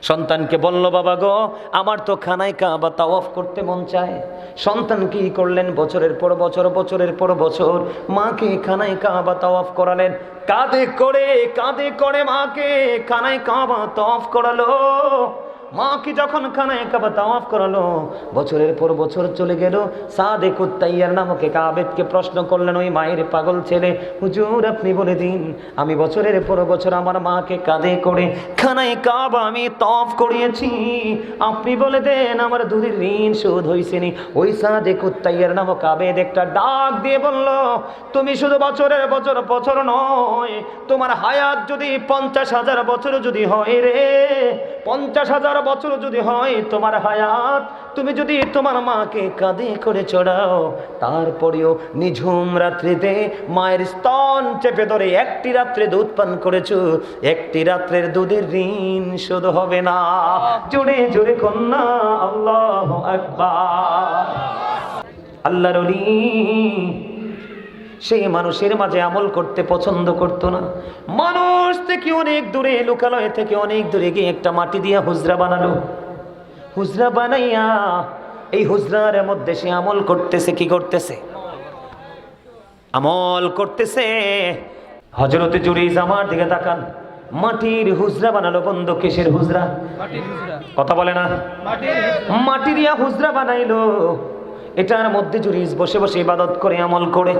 সন্তানকে বলল, বাবা গো, আমার তো খানায় কাবা তাওয়াফ করতে মন চায়। সন্তান কি করলেন? বছরের পর বছর, বছরের পর বছর মাকে খানায় কাবা তাওয়াফ করালেন। কাঁধে করে মাকে খানায় কাবা তাওয়াফ করালো। মাকে যখন খানায় কাবা তাওয়াফ করালো, বছরের পর বছর চলে গেল। সাদেকুত তাইয়ার নামক এক আবেদকে প্রশ্ন করলেন ওই মায়ের পাগল ছেলে, হুজুর আপনি বলে দিন, আমি বছরের পর বছর আমার মাকে কাঁধে করে খানায় কাবা আমি তাওয়াফ করিয়েছি, আপনি বলে দেন আমার দুধের ঋণ শোধ হয়েছে নি? ওই সাদেকুত তাইয়ার নামক আবেদ একটা ডাক দিয়ে বলল, তুমি শুধু বছরের বছর বছর নয়, তোমার হায়াত যদি 50,000 বছর যদি হয় রে, 50,000 বছর যদি হয় তোমার হায়াত, তুমি যদি তোমার মাকে কাঁধে করে চড়াও, তারপরেও নিঝুম রাত্রিতে মায়ের স্তন চেপে ধরে একটি রাত্রে দুধ পান করেছো, একটি রাত্রের দুধের ঋণ শোধ হবে না। জোরে জোরে কন্যা আল্লাহু আকবার। আল্লাহর ওলি সেই মানুষের মাঝে আমল করতে পছন্দ করতো না। মানুষ থেকে অনেক দূরে, লোকালয় থেকে অনেক দূরে গিয়ে একটা মাটি দিয়া হুজরা বানালো। হুজরা বানাইয়া এই হুজরার মধ্যে সে আমল করতেছে। কি করতেছে? আমল করতেছে। হযরতে জুরাইজ আমার দিকে তাকান, মাটির হুজরা বানালো। বন্ধু, কিসের হুজরা? কথা বলে না। মাটি দিয়া হুজরা বানাইলো। এটার মধ্যে জুরাইজ বসে বসে ইবাদত করে, আমল করে।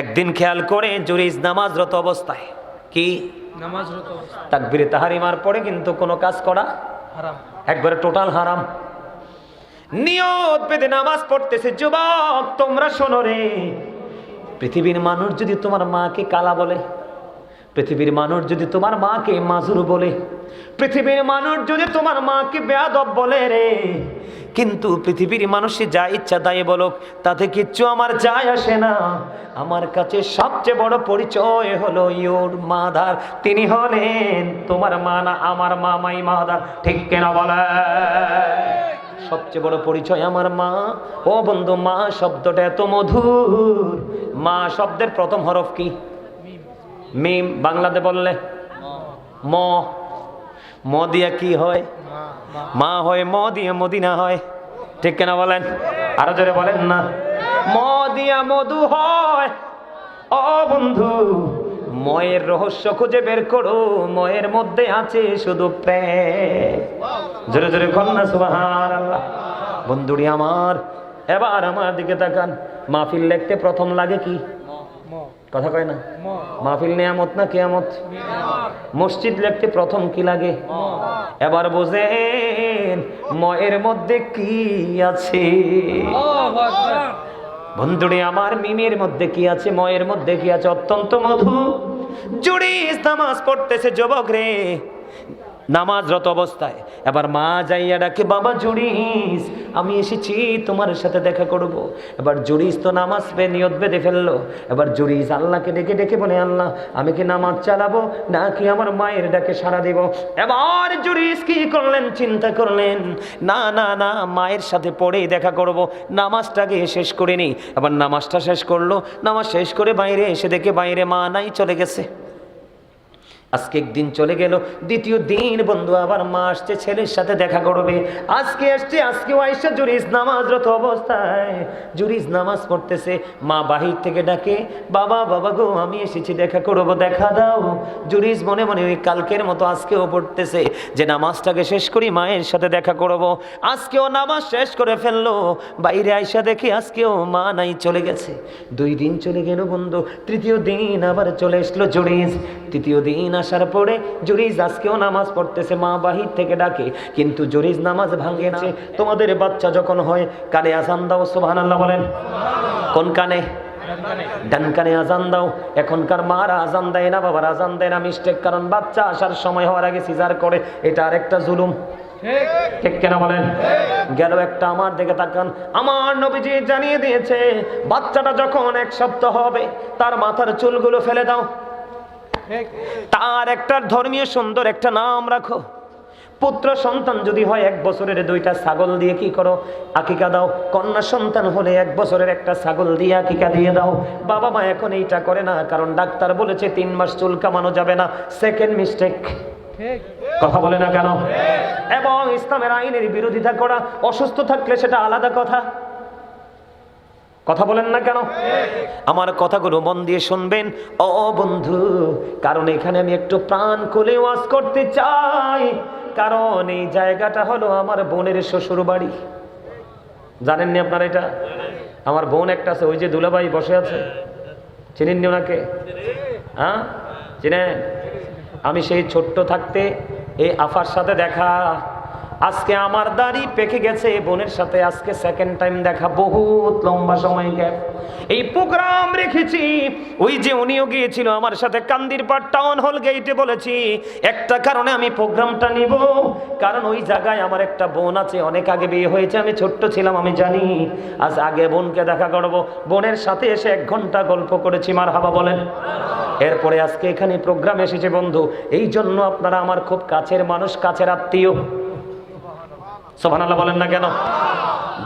একদিন খেয়াল করে জুরাইজ নামাজরত অবস্থায়, কি নামাজরত অবস্থায় তাকবীরে তাহরিমার পরে কিন্তু কোনো কাজ করা হারাম, একবারে টোটাল হারাম। নিয়ত বেঁধে নামাজ পড়তেছে। যুবক তোমরা শোনো রে, পৃথিবীর মানুষ যদি তোমার মাকে কালা বলে, পৃথিবীর মানুষ যদি তোমার মাকে মাজুর বলে, পৃথিবীর মানুষ যদি তোমার মাকে বেয়াদব বলে রে, কিন্তু পৃথিবীর মানুষে যা ইচ্ছা তাই বলুক, তাতে কিচ্ছু আমার যায় আসে না। আমার কাছে সবচেয়ে বড় পরিচয় হলো ইওর মাদার, তিনি হলেন তোমার মা না আমার মা, মাই মাদার। ঠিক কেনা বলে? সবচেয়ে বড় পরিচয় আমার মা। ও বন্ধু, মা শব্দটা এত মধুর। মা শব্দের প্রথম হরফ কি? মিম। বাংলাতে বললে ম। ম দিয়া কি হয়? মা হয়। ম দিয়ে মদিনা হয়। ঠিক কেনা বলেন? আরো জোরে বলেন না। ম দিয়া মধু হয়। ও বন্ধু, ময়ের রহস্য খুঁজে বের করো, ময়ের মধ্যে আছে শুধু প্রেম। জোরে জোরে কন্যা সুবহানাল্লাহ। বন্ধুরি আমার, এবার আমার দিকে তাকান। মাহফিল লিখতে প্রথম লাগে কি? কথা কয় না? মাহফিল নিয়ামত না কিয়ামত? মসজিদ লিখতে প্রথম কি লাগে? এবার বোঝেন ময়ের মধ্যে কি আছে। বন্ধুরে আমার, মিমের মধ্যে কি আছে, ময়ের মধ্যে কি আছে? অত্যন্ত মধু। জুরাইজ নামাজ পড়তেছে যুবক রে, নামাজরত অবস্থায়। এবার মা যাইয়া ডাকে, বাবা জুরাইজ, আমি এসেছি তোমার সাথে দেখা করব। এবার জুরাইজ তো নামাজ নিয়ত বেঁধে ফেললো। এবার জুরাইজ আল্লাহকে ডেকে ডেকে বলে, আল্লাহ আমি কি নামাজ চালাবো নাকি আমার মায়ের ডাকে সাড়া দিব? এবার জুরাইজ কি করলেন? চিন্তা করলেন, না না না, মায়ের সাথে পড়েই দেখা করব, নামাজটাকে শেষ করে নিই। এবার নামাজটা শেষ করলো। নামাজ শেষ করে বাইরে এসে দেখে বাইরে মা নাই, চলে গেছে। আজকে একদিন চলে গেল, দ্বিতীয় দিন বন্ধু আবার মা আসছে ছেলের সাথে দেখা করবে। আজকে আসছে, আজকেও আইসা জুরাইজ নামাজরত অবস্থায়, জুরাইজ নামাজ পড়তেছে। মা বাহির থেকে ডাকে, বাবা বাবা গো, আমি এসেছি দেখা করবো, দেখা দাও। জুরাইজ মনে মনে ওই কালকের মতো আজকেও পড়তেছে যে নামাজটাকে শেষ করি, মায়ের সাথে দেখা করব। আজকেও নামাজ শেষ করে ফেললো। বাইরে আইসা দেখে আজকেও মা নাই, চলে গেছে। 2 দিন চলে গেল বন্ধু। তৃতীয় দিন আবার চলে আসলো জুরাইজ। তৃতীয় দিন আসার পরে জুরাইজ আজকেও নামাজ পড়তেছে, মা বাহির থেকে ডাকে, কিন্তু জুরাইজ নামাজ ভাঙে না। তোমাদের বাচ্চা যখন হয় কানে আজান দাও, সুবহানাল্লাহ বলেন। কোন কানে? ডান কানে আজান দাও। এখনকার মারা আজান দেয় না, বাবার আজান দেয় না, মিস্টেক। কারণ বাচ্চা আসার সময় হওয়ার আগে সিজার করে, এটা আরেকটা জুলুম। ঠিক কেন বলেন? গেল একটা। আমার দিকে তাকান, আমার নবীজি জানিয়ে দিয়েছে, বাচ্চাটা যখন 1 সপ্তাহ হবে তার মাথার চুলগুলো ফেলে দাও, তার একটা ধর্মীয় সুন্দর একটা নাম রাখো। পুত্র সন্তান যদি হয় 1 বছরের 2টা ছাগল দিয়ে কি করো? আকিকা দাও। কন্যা সন্তান হলে 1 বছরের একটা ছাগল দিয়ে আকিকা দিয়ে দাও। বাবা মা এখন এইটা করে না, কারণ ডাক্তার বলেছে 3 মাস চুল কামানো যাবে না। Second mistake. কথা বলে না কেন? এবং ইসলামের আইনের বিরোধিতা করা, অসুস্থ থাকলে সেটা আলাদা কথা। কথা বলেন না কেন? আমার কথাগুলো মন দিয়ে শুনবেন ও বন্ধু, কারণ এখানে আমি একটু প্রাণ খুলে ওয়াজ করতে চাই। কারণ এই জায়গাটা হলো আমার বোনের শ্বশুর বাড়ি। জানেননি আপনারা এটা? আমার বোন একটা আছে, ওই যে দুলাভাই বসে আছে, চিনেননি ওনাকে? হ্যাঁ চিনেন? আমি সেই ছোট্ট থাকতে এই আফার সাথে দেখা, আজকে আমার দাড়ি পেকে গেছে, বোনের সাথে আজকে সেকেন্ড টাইম দেখা, বহুত লম্বা সময় গ্যাপ। এই প্রোগ্রাম রেখেছি, ওই যে উনিও গিয়েছিল আমার সাথে কান্দিরপাড় টাউন হল গেটে, বলেছি একটা কারণে আমি প্রোগ্রামটা নিব, কারণ ওই জায়গায় আমার একটা বোন আছে, অনেক আগে বিয়ে হয়েছে, আমি ছোট্ট ছিলাম, আমি জানি। আজ আগে বোনকে দেখা করব, বোনের সাথে এসে 1 ঘন্টা গল্প করেছি, মারহাবা বলেন। এরপরে আজকে এখানে প্রোগ্রাম এসেছে বন্ধু, এই জন্য আপনারা আমার খুব কাছের মানুষ, কাছের আত্মীয়। সুবহানাল্লাহ বলেন না কেন?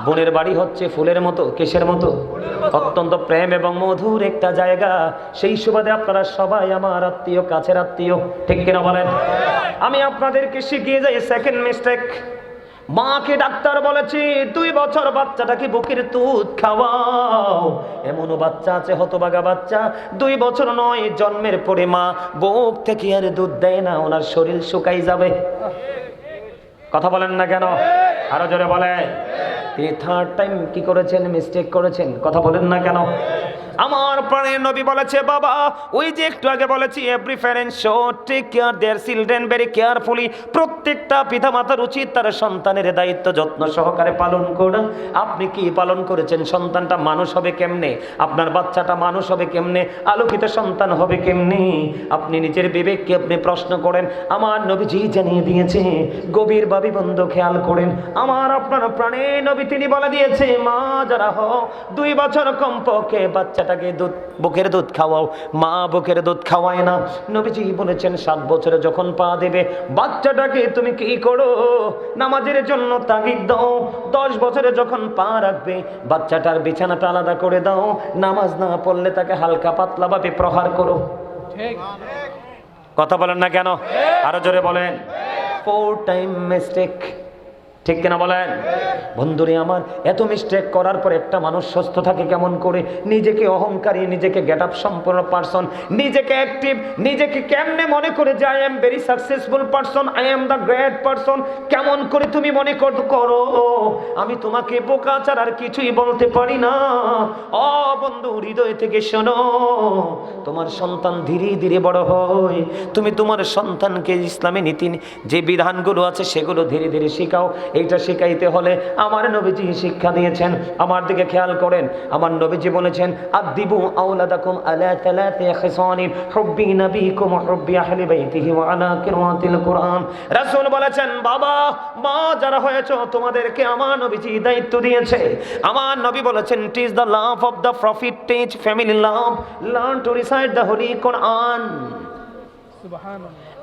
বোনের বাড়ি হচ্ছে ফুলের মতো, কিসের মতো? অত্যন্ত প্রেম এবং মধুর একটা জায়গা। সেই সুবাদে আপনারা সবাই আমার আত্মীয়, কাছের আত্মীয়, ঠিক কিনা বলেন? আমি আপনাদেরকে শিখিয়ে যাই সেকেন্ড মিস্টেক। মাকে ডাক্তার বলেছে 2 বছর বাচ্চাটাকে বুকের দুধ খাওয়াও। এমনও বাচ্চা আছে, হতভাগা বাচ্চা, 2 বছর নয়, জন্মের পরে মা বুক থেকে আর দুধ দেয় না, ওনার শরীর শুকাই যাবে। কথা বলেন না কেন? আরো জোরে বলেন। তিনি 3rd টাইম কি করেছেন? মিস্টেক করেছেন। কথা বলেন না কেন? আমার প্রাণের নবী বলেছে, বাবা ওই যে একটু আগে বলেছি, every parent should take care their children very carefully. প্রত্যেকটা পিতামাতার উচিত তার সন্তানের দায়িত্ব যত্ন সহকারে পালন করা। আপনি কি পালন করেছেন? সন্তানটা মানুষ হবে কেমনে? আপনার বাচ্চাটা মানুষ হবে কেমনে? আলোকিত সন্তান হবে কেমনে? আপনি নিজের বিবেককে আপনি প্রশ্ন করেন। আমার নবীজি জানিয়ে দিয়েছে, গভীরভাবে বন্ধু খেয়াল করেন। আমার আপনার প্রাণের নবী তিনি বলে দিয়েছে, মা যারা হও 2 বছর কমপক্ষে বাচ্চাটাকে দুধ, বুকের দুধ খাওয়াও। মা বুকের দুধ খাওয়ায় না। নবীজি বলেছেন 7 বছরে যখন পা দেবে, বাচ্চাটাকে তুমি কি করো? নামাজের জন্য তাগিদ দাও। 10 বছরে যখন পা রাখবে, বাচ্চাটার বিছানাটা আলাদা করে দাও। নামাজ না পড়লে তাকে হালকা পাতলা ভাবে প্রহার করো। ঠিক কথা বলেন না কেন? আরো জোরে বলেন। 4 টাইম মিস্টেক, ঠিক কিনা বলেন? বন্ধুরে আমার, এত মিস্টেক করার পর একটা মানুষ সুস্থ থাকে কেমন করে? নিজেকে অহংকারী, নিজেকে গেট আপ সম্পন্ন পারসন, নিজেকে অ্যাক্টিভ, নিজেকে কেমনে মনে করে যে I am very successful person, I am the great person. কেমন করে তুমি মনে করো আমি তোমাকে বোকা ছাড়া আর কিছুই বলতে পারি না? ও বন্ধু, হৃদয় থেকে শোনো, তোমার সন্তান ধীরে ধীরে বড় হয়। তুমি তোমার সন্তানকে ইসলামী নীতি যে বিধানগুলো আছে সেগুলো ধীরে ধীরে শেখাও। এইটা শেখাইতে হলে আমার নবীজি শিক্ষা দিয়েছেন। আমার দিকে খেয়াল করেন, আমার নবীজি বলেছেন, আদিবু আওলাদাকুম আলা 3 খিসানিন হুব্বি নবীকুম ওয়া হুব্বি আহলি বাইতিহি ওয়া আলা কিরাতিল কুরআন। রাসূল বলেছেন, বাবা মা যারা হয়েছে তোমাদেরকে আমার নবীজি দায়িত্ব দিয়েছে। আমার নবী বলেছেন, teach the love of the prophet, teach family love, learn to recite the holy Quran.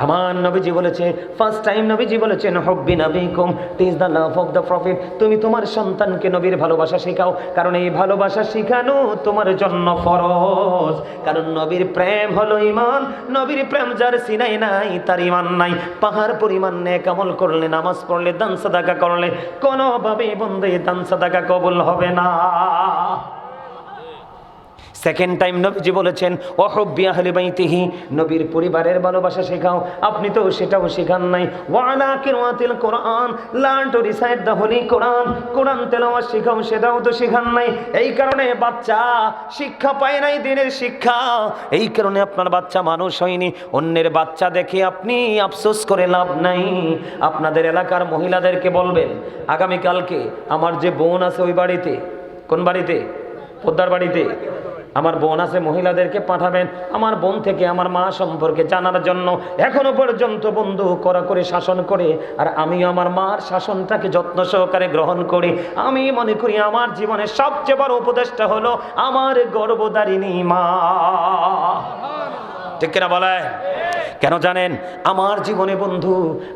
আমার নবীজি বলেছে, ফার্স্ট টাইম নবীজি বলেছেন, হুব্বি নবীকুম, teach the love of the prophet. তুমি তোমার সন্তানকে নবীর ভালোবাসা শেখাও, কারণ এই ভালোবাসা শেখানো তোমার জন্য ফরজ। কারণ নবীর প্রেম হলো ঈমান। নবীর প্রেম যার সিনাই নাই তার ঈমান নাই। পাহাড় পরিমাণ নেক আমল করলে, নামাজ পড়লে, দান সাদাকা করলে, কোনোভাবেই বন্ধু দান সাদাকা কবুল হবে না। সেকেন্ড টাইম নবীজি বলেছেন, ওয়াহুব্বি আহলি বাইতিহি, নবীর পরিবারের ভালোবাসা শেখাও। আপনি তো সেটাও শেখান নাই। ওয়া আলা কিরাতিল কোরআন, learn to recite the holy Quran, কোরআন তেলাওয়াত শেখাও, সেটাও তো শেখান নাই। এই কারণে বাচ্চা শিক্ষা পায় নাই, দিনের শিক্ষা। এই কারণে আপনার বাচ্চা মানুষ হয়নি। অন্যের বাচ্চা দেখে আপনি আফসোস করে লাভ নাই। আপনাদের এলাকার মহিলাদেরকে বলবেন, আগামীকালকে আমার যে বোন আছে ওই বাড়িতে, কোন বাড়িতে? পোদ্দার বাড়িতে আমার বোন আছে, মহিলাদেরকে পাঠাবেন আমার বোন থেকে আমার মা সম্পর্কে জানার জন্য। এখনো পর্যন্ত বন্ধু করা করে শাসন করে, আর আমি আমার মার শাসনটাকে যত্ন সহকারে গ্রহণ করি। আমি মনে করি আমার জীবনের সবচেয়ে বড় উপদেশটা হলো আমার গর্ভধারিণী মা। ঠিক কিনা বলে? কেন জানেন? আমার জীবনে বন্ধু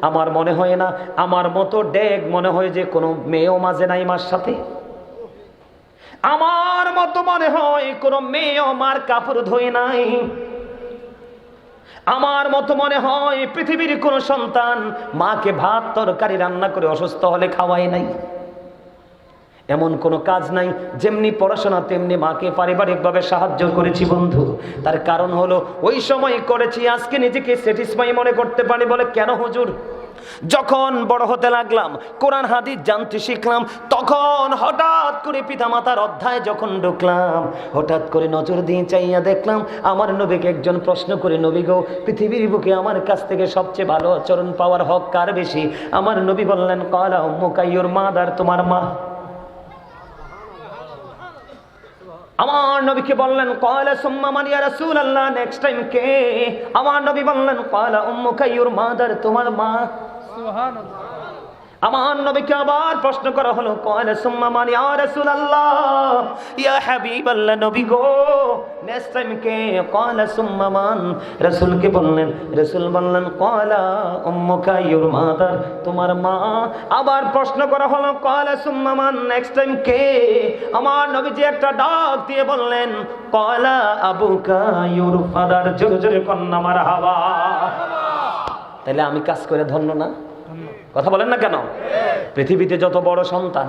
আমার মনে হয় না আমার মতো ডেগ মনে হয় যে কোনো মেয়েও মাঝে নাই মার সাথে। আমার মতো মনে হয় কোন মেয়ে আমার কাপড় ধোয় নাই। আমার মতো মনে হয় পৃথিবীর কোন সন্তান মাকে ভাত তরকারি রান্না করে অসুস্থ হলে খাওয়ায় নাই। এমন কোনো কাজ নাই। যেমনি পড়াশোনা তেমনি মাকে পারিবারিকভাবে সাহায্য করেছি বন্ধু। তার কারণ হলো ওই সময় করেছি, আজকে নিজেকে স্যাটিসফাই মনে করতে পারি বলে। কেন হুজুর? যখন বড় হতে লাগলাম, কোরআন হাদিস জানতে শিখলাম, তখন হঠাৎ করে পিতামাতার অধ্যায় যখন ঢুকলাম, হঠাৎ করে নজর দিয়ে চাইয়া দেখলাম আমার নবীকে একজন প্রশ্ন করে, নবী গো, পৃথিবীর বুকে আমার কাছ থেকে সবচেয়ে ভালো আচরণ পাওয়ার হক কার বেশি? আমার নবী বললেন, ক্বালা উম্মুকা, ইউর মাদার, তোমার মা। আমার নবীকে বললেন, ক্বালা সুম্মা মান ইয়া রাসূলুল্লাহ, নেক্সট টাইম কে? আমার নবী বললেন, ক্বালা উম্মুকা, ইউর মাদার, তোমার মা। সুবহানাল্লাহ। আমার নবীকে আবার প্রশ্ন করা হলো, ক্বালা সুম্মা মান ইয়া রাসূলুল্লাহ, ইয়া হাবিবাল্লাহ, নবী গো, নেক্সট টাইম কে? ক্বালা সুম্মা মান। রাসূলকে বললেন, রাসূল বললেন, ক্বালা উম্মুকা, ইউর মাদার, তোমার মা। আবার প্রশ্ন করা হলো, ক্বালা সুম্মা মান, নেক্সট টাইম কে? আমার নবীজি একটা ডাক দিয়ে বললেন, ক্বালা আবুকা, ইউর ফাদার। জোরে জোরে কন্যা মারহাবা। তাহলে আমি কাজ করে ধন্য না? কথা বলেন না কেন? পৃথিবীতে যত বড় সন্তান,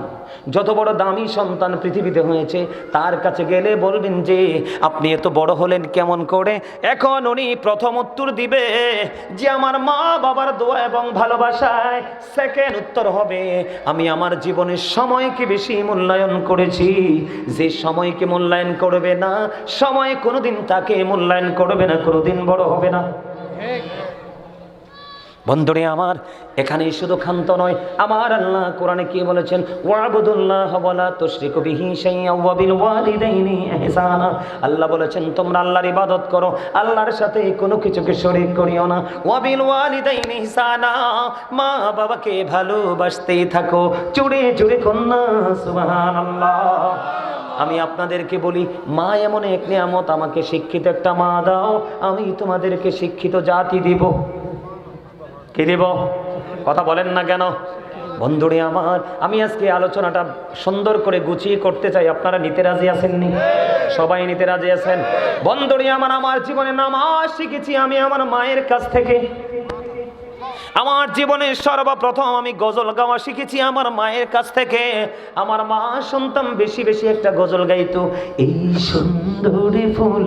যত বড় দামি সন্তান পৃথিবীতে হয়েছে, তার কাছে গেলে বলবেন যে আপনি এত বড় হলেন কেমন করে? এখন উনি প্রথম উত্তর দিবে যে আমার মা বাবার দোয়া এবং ভালোবাসায়। সেকেন্ড উত্তর হবে আমি আমার জীবনের সময়কে বেশি মূল্যায়ন করেছি। যে সময়কে মূল্যায়ন করবে না, সময় কোনোদিন তাকে মূল্যায়ন করবে না, কোনোদিন বড় হবে না। বন্ধুরে আমার, এখানেই শুধু ক্ষান্ত নয়, আমার আল্লাহ কোরআনে কি বলেছেন? ওয়াবুদুল্লাহ ওয়ালা তুশরিকু বিহি শাইআন ওয়া বিল ওয়ালিদাইনি ইহসানা। আল্লাহ বলেছেন তোমরা আল্লাহর ইবাদত করো, আল্লাহর সাথে কোনো কিছুকে শরীক করিও না। ওয়া বিল ওয়ালিদাইনি ইহসানা, মা বাবাকে ভালোবাসতেই থাকো। জোরে জোরে কন্যা সুবহানাল্লাহ। আমি আপনাদেরকে বলি, মা এমন এক নিয়ামত, আমাকে শিক্ষিত একটা মা দাও, আমি তোমাদেরকে শিক্ষিত জাতি দিব। কি দেব? কথা বলেন না কেন? বন্ধুরে আমার, আমি আজকে আলোচনাটা সুন্দর করে গুছিয়ে করতে চাই। আপনারা নিতে রাজি আছেননি? সবাই নিতে রাজি আছেন? বন্ধুরে আমার, আমার জীবনে নামাজ শিখেছি আমি আমার মায়ের কাছ থেকে। আমার জীবনে সর্বপ্রথম আমি গজল গাওয়া শিখেছি আমার মায়ের কাছ থেকে। আমার মা শুনতাম বেশি বেশি একটা গজল গাইতো, এই সুন্দর ফুল,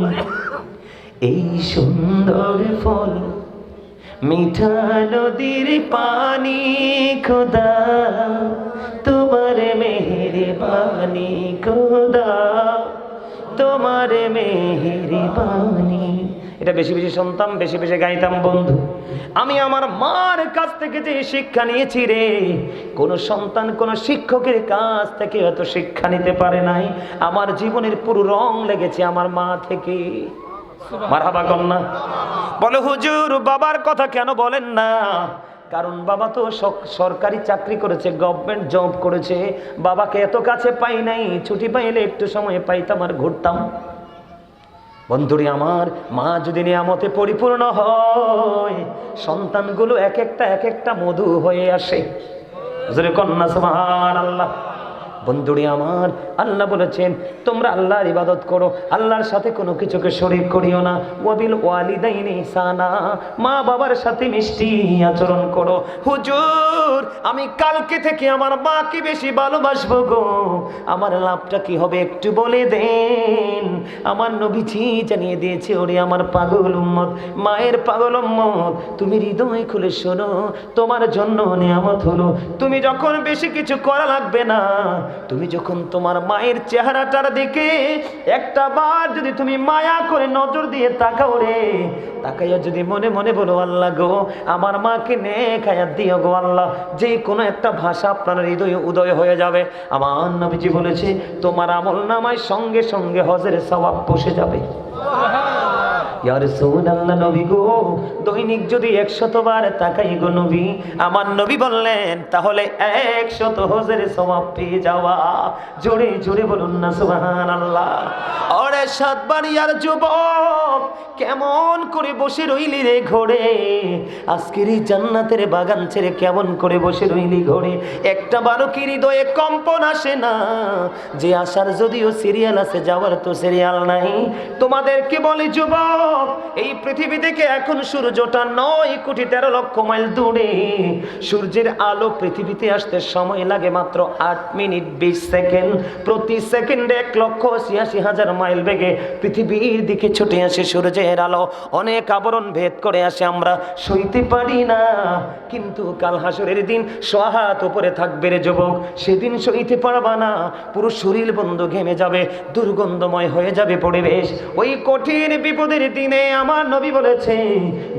এই সুন্দর ফল, মিঠা নদীর পানি, খোদা তোমার মেহেরবানি, খোদা তোমার মেহেরবানি। এটা বেশি বেশি শুনতাম, বেশি বেশি গাইতাম। বন্ধু, আমি আমার মার কাছ থেকে যে শিক্ষা নিয়েছি রে, কোন সন্তান কোন শিক্ষকের কাছ থেকে এত শিক্ষা নিতে পারে নাই। আমার জীবনের পুরো রং লেগেছে আমার মা থেকে। মারহাবা কন্যা। বলে হুজুর বাবার কথা কেন বলেন না? কারণ বাবা তো সরকারি চাকরি করেছে, গভর্নমেন্ট জব করেছে। বাবাকে এত কাছে পাই নাই, ছুটি পাইলে একটু সময় পাইতাম আর ঘুরতাম। বন্ধুরে আমার, মা যদি নিয়ামতে পরিপূর্ণ হয়, সন্তানগুলো এক একটা মধু হয়ে আসে। হুজুরে কন্যা সুবহানাল্লাহ। বন্ধুরে আমার, আল্লাহ বলেছেন তোমরা আল্লাহর ইবাদত করো, আল্লাহর সাথে কোনো কিছুকে শরীক করিও না। ওয়াবিল ওয়ালিদাইনি ইহসানা, মা বাবার সাথে মিষ্টি আচরণ করো। হুজুর আমি কালকে থেকে আমার মাকে বেশি ভালোবাসবো গো, আমার লাভটা কি হবে একটু বলে দেন। আমার নবীজি জানিয়ে দিয়েছে, ওরে আমার পাগল উম্মত, মায়ের পাগল উম্মত, তুমি হৃদয় খুলে শোনো, তোমার জন্য নিয়ামত হলো তুমি যখন বেশি কিছু করা লাগবে না, তুমি যখন তোমার মায়ের চেহারাটার দিকে একটা বার যদি তুমি মায়া করে নজর দিয়ে তাকাও রে, তাকাইয়া যদি মনে মনে বলো আল্লাহ গো আমার মাকে নেক হায়াত দিও গো আল্লাহ, যে কোনো একটা ভাষা আপনার হৃদয়ে উদয় হয়ে যাবে। আমার নবীজি বলেছে তোমার আমল নামায় সঙ্গে সঙ্গে হজের সওয়াব বসে যাবে। ইয়া রাসূলুল্লাহ, নবী গো দৈনিক যদি 100 বার তাকাই গো নবী, আমার নবী বললেন তাহলে 100 হজের সওয়াব পেয়ে যাওয়া। জোরে জোরে বলুন না সুবহানাল্লাহ। ওরে সাতবাড়িয়ার যুবক, যুবক কেমন করে বসে রইলি রে ঘোরে, আজকের এই জান্নাতের বাগান ছেড়ে কেমন করে বসে রইলি ঘোরে। একটা বারো কি হৃদয়ে কম্পন আসে না, যে আসার যদিও সিরিয়াল আছে, যাওয়ার তো সিরিয়াল নাই। তোমাদেরকে বলি যুবক, এই পৃথিবী থেকে এখন সূর্যটা 9,13,00,000 মাইল দূরে। সূর্যের আলো পৃথিবীতে আসতে সময় লাগে মাত্র 8 মিনিট 20 সেকেন্ড। প্রতি সেকেন্ডে 1,86,000 মাইল বেগে পৃথিবীর দিকে ছুটে আসে সূর্যের আলো। অনেক আবরণ ভেদ করে আসে, আমরা সইতে পারি না। কিন্তু কাল হাসরের দিন সোহাত উপরে থাকবে রে যুবক, সেদিন সইতে পারবা না। পুরো শরীর বন্ধ ঘেমে যাবে, দুর্গন্ধময় হয়ে যাবে পরিবেশ। ওই কঠিন বিপদের দিনে আমার নবী বলেছে,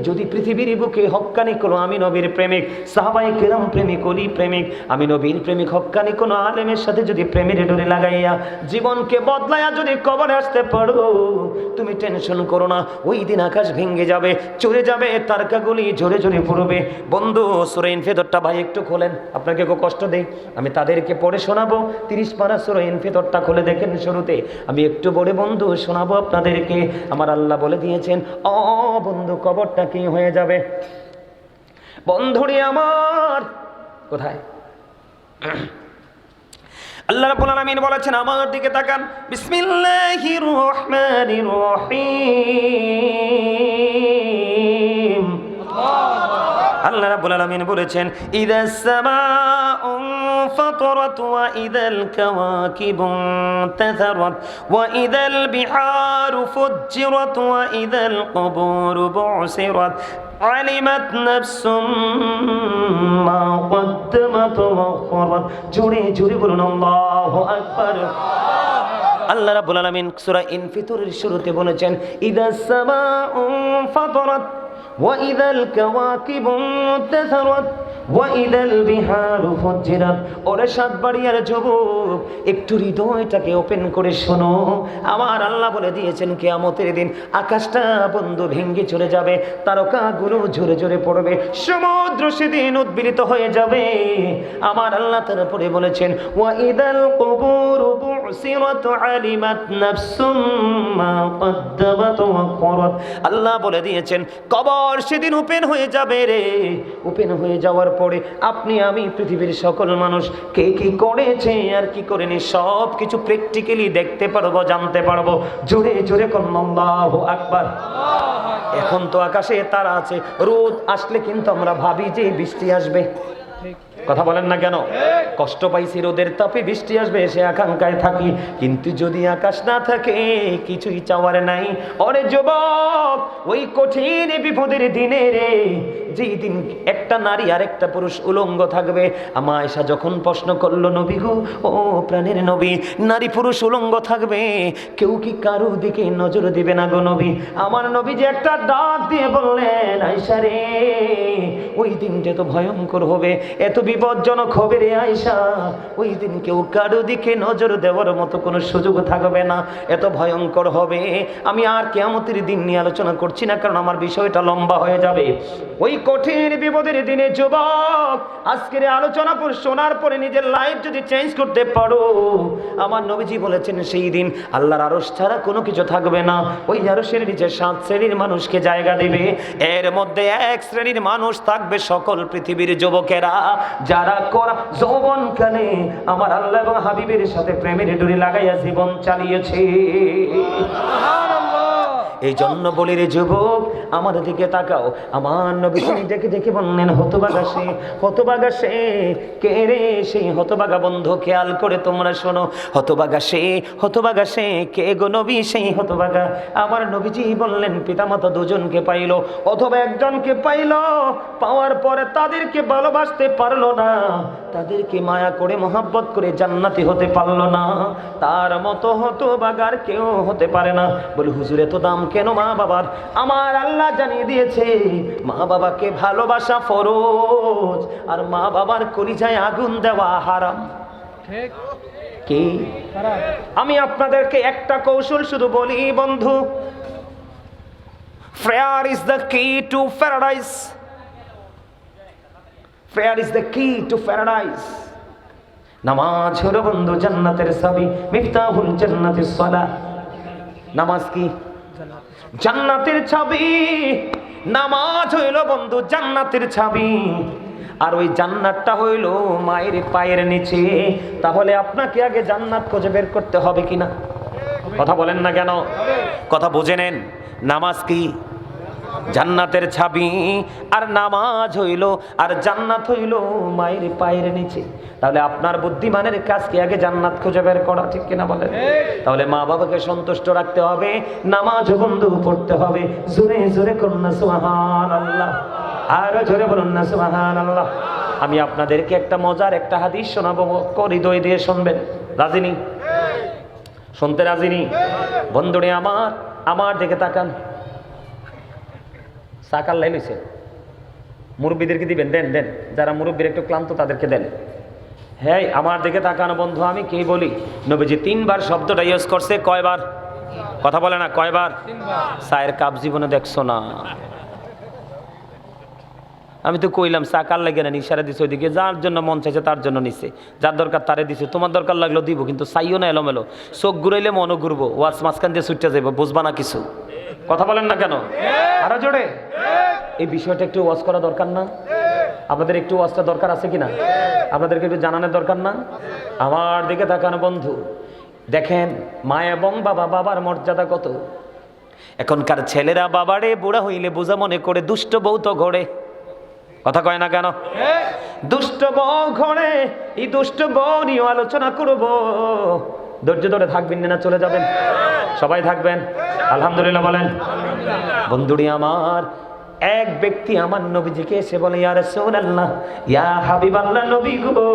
যদি পৃথিবীর বুকে হক্কানি কোনো আমি নবীর প্রেমিক, সাহাবায়ে কেরাম প্রেমিক, ওলি প্রেমিক, আমি নবীর প্রেমিক হক্কানি কোনো আলেমের সাথে যদি প্রেমের ডোরে লাগাইয়া জীবনকে বদলাইয়া যদি কবরে আসতে পারো, তুমি টেনশন করো না, ওই দিন আকাশ ভেঙে যাবে, চলে যাবে, তারকাগুলি ঝরে ঝরে পড়বে। বন্ধু সূরা ইনফিতরটা ভাই একটু খোলেন, আপনাকে খুব কষ্ট দেই, আমি তাদেরকে পড়ে শোনাবো। 30 পারা সূরা ইনফিতরটা খুলে দেখেন শুরুতে, আমি একটু বলে বন্ধু শোনাবো আপনাদেরকে। আমার আল্লাহ বলে দিয়েছেন, ও বন্ধু কবরটা কি হয়ে যাবে। বন্ধুরে আমার কোথায় আল্লাহ রাব্বুল আলামিন বলেছেন, আমার দিকে তাকান। বিসমিল্লাহির রহমানির রহিম। আল্লাহ রাব্বুল আলামিন বলেছেন, ইদাস সামাউ ফাতারাত ওয়া ইদাল কাওয়াকিবু তাযারাত ওয়া ইদাল বিহারু ফুজ্জিরাত ওয়া ইদাল কুবুরু বু'সিরাত আলিমাত নাফসুম মা কদ্দামাত ওয়া আখখারাত। জোরে জোরে বলুন আল্লাহু আকবার। আল্লাহ রাব্বুল আলামিন সূরা ইনফিতরের শুরুতে বলেছেন, ইদাস সামাউ ফাতারাত ওয়া ইদাল কাওয়াকিবু তাযারাত ওয়া ইদাল বিহারু ফুজ্জিরাত। ওরে সাতবাড়িয়ার যুবক, একটু হৃদয়টাকে ওপেন করে শোনো। আমার আল্লাহ বলে দিয়েছেন, কিয়ামতের দিন আকাশটা বন্ধ ভেঙে চলে যাবে, তারকাগুলো ঝরে ঝরে পড়বে, সমুদ্র সেদিন উদ্বেলিত হয়ে যাবে। আমার আল্লাহ তারপরে বলেছেন, ওয়া ইদাল কুবুরু বু'সিরাত আলিমাত নাফসুম মা কদ্দামাত ওয়া আখখারাত। আল্লাহ বলে দিয়েছেন, কবর সেদিন ওপেন হয়ে যাবে রে। ওপেন হয়ে যাওয়ার পরে আপনি আমি পৃথিবীর সকল মানুষ কে কি করেছে আর কি করেনি সব কিছু প্র্যাকটিক্যালি দেখতে পারবো, জানতে পারবো। জোরে জোরে কোন আল্লাহু আকবার। এখন তো আকাশে তারা আছে, রোদ আসলে কিন্তু আমরা ভাবি যে বৃষ্টি আসবে। কথা বলেন না কেন? কষ্ট পাইছি রোদের তাপে, বৃষ্টি আসবে সে আকাঙ্ক্ষায় থাকি, কিন্তু যদি আকাশ না থাকে কিছুই চাওয়ার নাই। ওরে যুবক, ওই কঠিন বিপদের দিনে রে, যেই দিন একটা নারী আর একটা পুরুষ উলঙ্গ থাকবে। আমা আয়েশা যখন প্রশ্ন করলো, নবী গো, ও প্রাণের নবী, নারী পুরুষ উলঙ্গ থাকবে, কেউ কি কারো দিকে নজর দিবে না গো নবী? আমার নবী যে একটা ডাক দিয়ে বললেন, আয়েশা রে, ওই দিনটা তো ভয়ঙ্কর হবে, এত বিপজ্জনক হবে রে আয়েশা, ওই দিন কেউ কারো দিকে নজর দেওয়ার মতো কোনো সুযোগ থাকবে না, এত ভয়ঙ্কর হবে। আমি আর কিয়ামতের দিন নিয়ে আলোচনা করছি না, কারণ আমার বিষয়টা লম্বা হয়ে যাবে। ওই কঠিন বিপদের দিনে যুবক, আজকের আলোচনা পর শোনার পরে নিজের লাইফ যদি চেঞ্জ করতে পারো, আমার নবীজি বলেছেন সেই দিন আল্লাহর আরশ ছাড়া কোনো কিছু থাকবে না। ওই আরশের নিচে 7 শ্রেণীর মানুষকে জায়গা দেবে। এর মধ্যে 1 শ্রেণীর মানুষ থাকবে সকল পৃথিবীর যুবকেরা, যারা যৌবনকালে আমার আল্লাহ এবং হাবিবের সাথে প্রেমের ডোরি লাগাইয়া জীবন চালিয়েছে। এই জন্য বলি রে যুবক, আমার দিকে তাকাও। আমার নবী তিনি দেখে দেখে বললেন, হতভাগা সে, হতভাগা সে। কে রে সেই হতভাগা? বন্ধু খেয়াল করে তোমরা শোনো, হতভাগা সে, হতভাগা সে। কে গো নবী সেই হতভাগা? আমার নবীজি বললেন, পিতামাতা দুজনকে পাইলো অথবা একজনকে পাইলো, পাওয়ার পরে তাদেরকে ভালোবাসতে পারলো না, তাদেরকে মায়া করে মহাব্বত করে জান্নাতি হতে পারলো না, তার মতো হতভাগার কেউ হতে পারে না। বলি হুজুর এত দাম কেন মা বাবার? আমার আল্লাহ জানিয়ে দিয়েছে, মা বাবাকে ভালোবাসা ফরজ, আর মা বাবার কলিজায় আগুন দেওয়া হারাম। ঠিক কি? আমি আপনাদেরকে একটা কৌশল শুধু বলি বন্ধু, prayer is the key to paradise. Prayer is the key to paradise. নামাজ হলো বন্ধু জান্নাতের চাবি, মিফতাহুল জান্নাতিস সালাহ। নামাজ কি? জান্নাতের চাবি নামাজ হইল বন্ধু জান্নাতের চাবি, আর ওই জান্নাতটা হইল মায়ের পায়ের নিচে। তাহলে আপনাকে আগে জান্নাত খুঁজে বের করতে হবে কিনা? কথা বলেন না কেন? কথা বুঝে নেন। নামাজ কি? জান্নাতের চাবি। আর নামাজ হইল আর জান্নাত হইল মায়ের পায়ের নিচে। তাহলে আপনার বুদ্ধিমানের কাজ কি আগে জান্নাত খুঁজে বের করা, ঠিক কিনা বলেন? তাহলে মা বাবাকে সন্তুষ্ট রাখতে হবে, নামাজ বন্ধু পড়তে হবে। জোরে জোরে করুন না সুবহানাল্লাহ, আরো জোরে বলুন না সুবহানাল্লাহ। আমি আপনাদেরকে একটা মজার একটা হাদিস শোনাবো, হৃদয় দিয়ে শুনবেন। রাজিনী? শুনতে রাজিনী? বন্ধুরে আমার দিকে তাকান। সাকাল লাইছে মুরব্বীদেরকে দিবেন, দেন দেন, যারা মুরব্বীর একটু ক্লান্ত তাদেরকে দেন। হ্যাঁ, আমার দিকে তাকানো বন্ধু। আমি কি বলি? নবীজি 3 বার শব্দটা ইউজ করছে। কয়বার? কথা বলে না, কয়বার? 4 কাপ জীবনে দেখছো না? আমি তো কইলাম সাকাল লাগে না, ইশারা দিছে ওইদিকে, যার জন্য মন চাইছে তার জন্য নিছে, যার দরকার তারে দিছে। তোমার দরকার লাগলো দিব, কিন্তু চাইও না এলোমেলো। চোখ ঘুরাইলে মনও ঘুরবো, ওয়াজ মাঝখান দিয়ে ছুটতে যাবো, বুঝবা না কিছু। কথা বলেন না কেন? আরো জোরে। এই বিষয়টা একটু ওয়াজ করা দরকার না? আপনাদের একটু ওয়াজটা দরকার আছে কিনা? আপনাদেরকে একটু জানানোর দরকার না? আমার দিকে তাকানো বন্ধু, দেখেন মা এবং বাবার মর্যাদা কত। এখনকার ছেলেরা বাবারে বুড়া হইলে বোঝা মনে করে দুষ্ট বউ তো ঘরে। কথা কয় না কেন? দুষ্ট বউ ঘরে। এই দুষ্ট বউ নিয়ে আলোচনা করবো। ধৈর্য ধরে থাকবেন না চলে যাবেন? সবাই থাকবেন? আলহামদুলিল্লাহ বলেন। বন্ধুরি আমার, এক ব্যক্তি আমার নবীজিকে এসে বলে, ইয়া রাসূলুল্লাহ, ইয়া হাবিবাল্লাহ, নবী গো,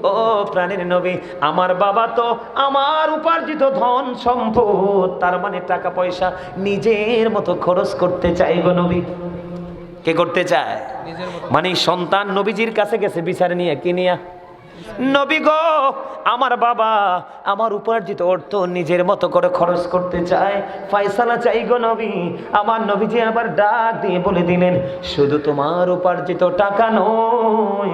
ও প্রাণের নবী, আমার বাবা তো আমার উপার্জিত ধন সম্পদ, তার মানে টাকা পয়সা নিজের মতো খরচ করতে চাই গো নবী। কে করতে চায়? মানে সন্তান নবীজির কাছে গেছে বিচার নিয়ে, কি নিয়া? নবী গো, আমার বাবা আমার উপার্জিত অর্থ নিজের মতো করে খরচ করতে চায়, ফয়সালা চাই গো নবী। আমার নবীজি আবার ডাক দিয়ে বলে দিলেন, শুধু তোমার উপার্জিত টাকা নয়,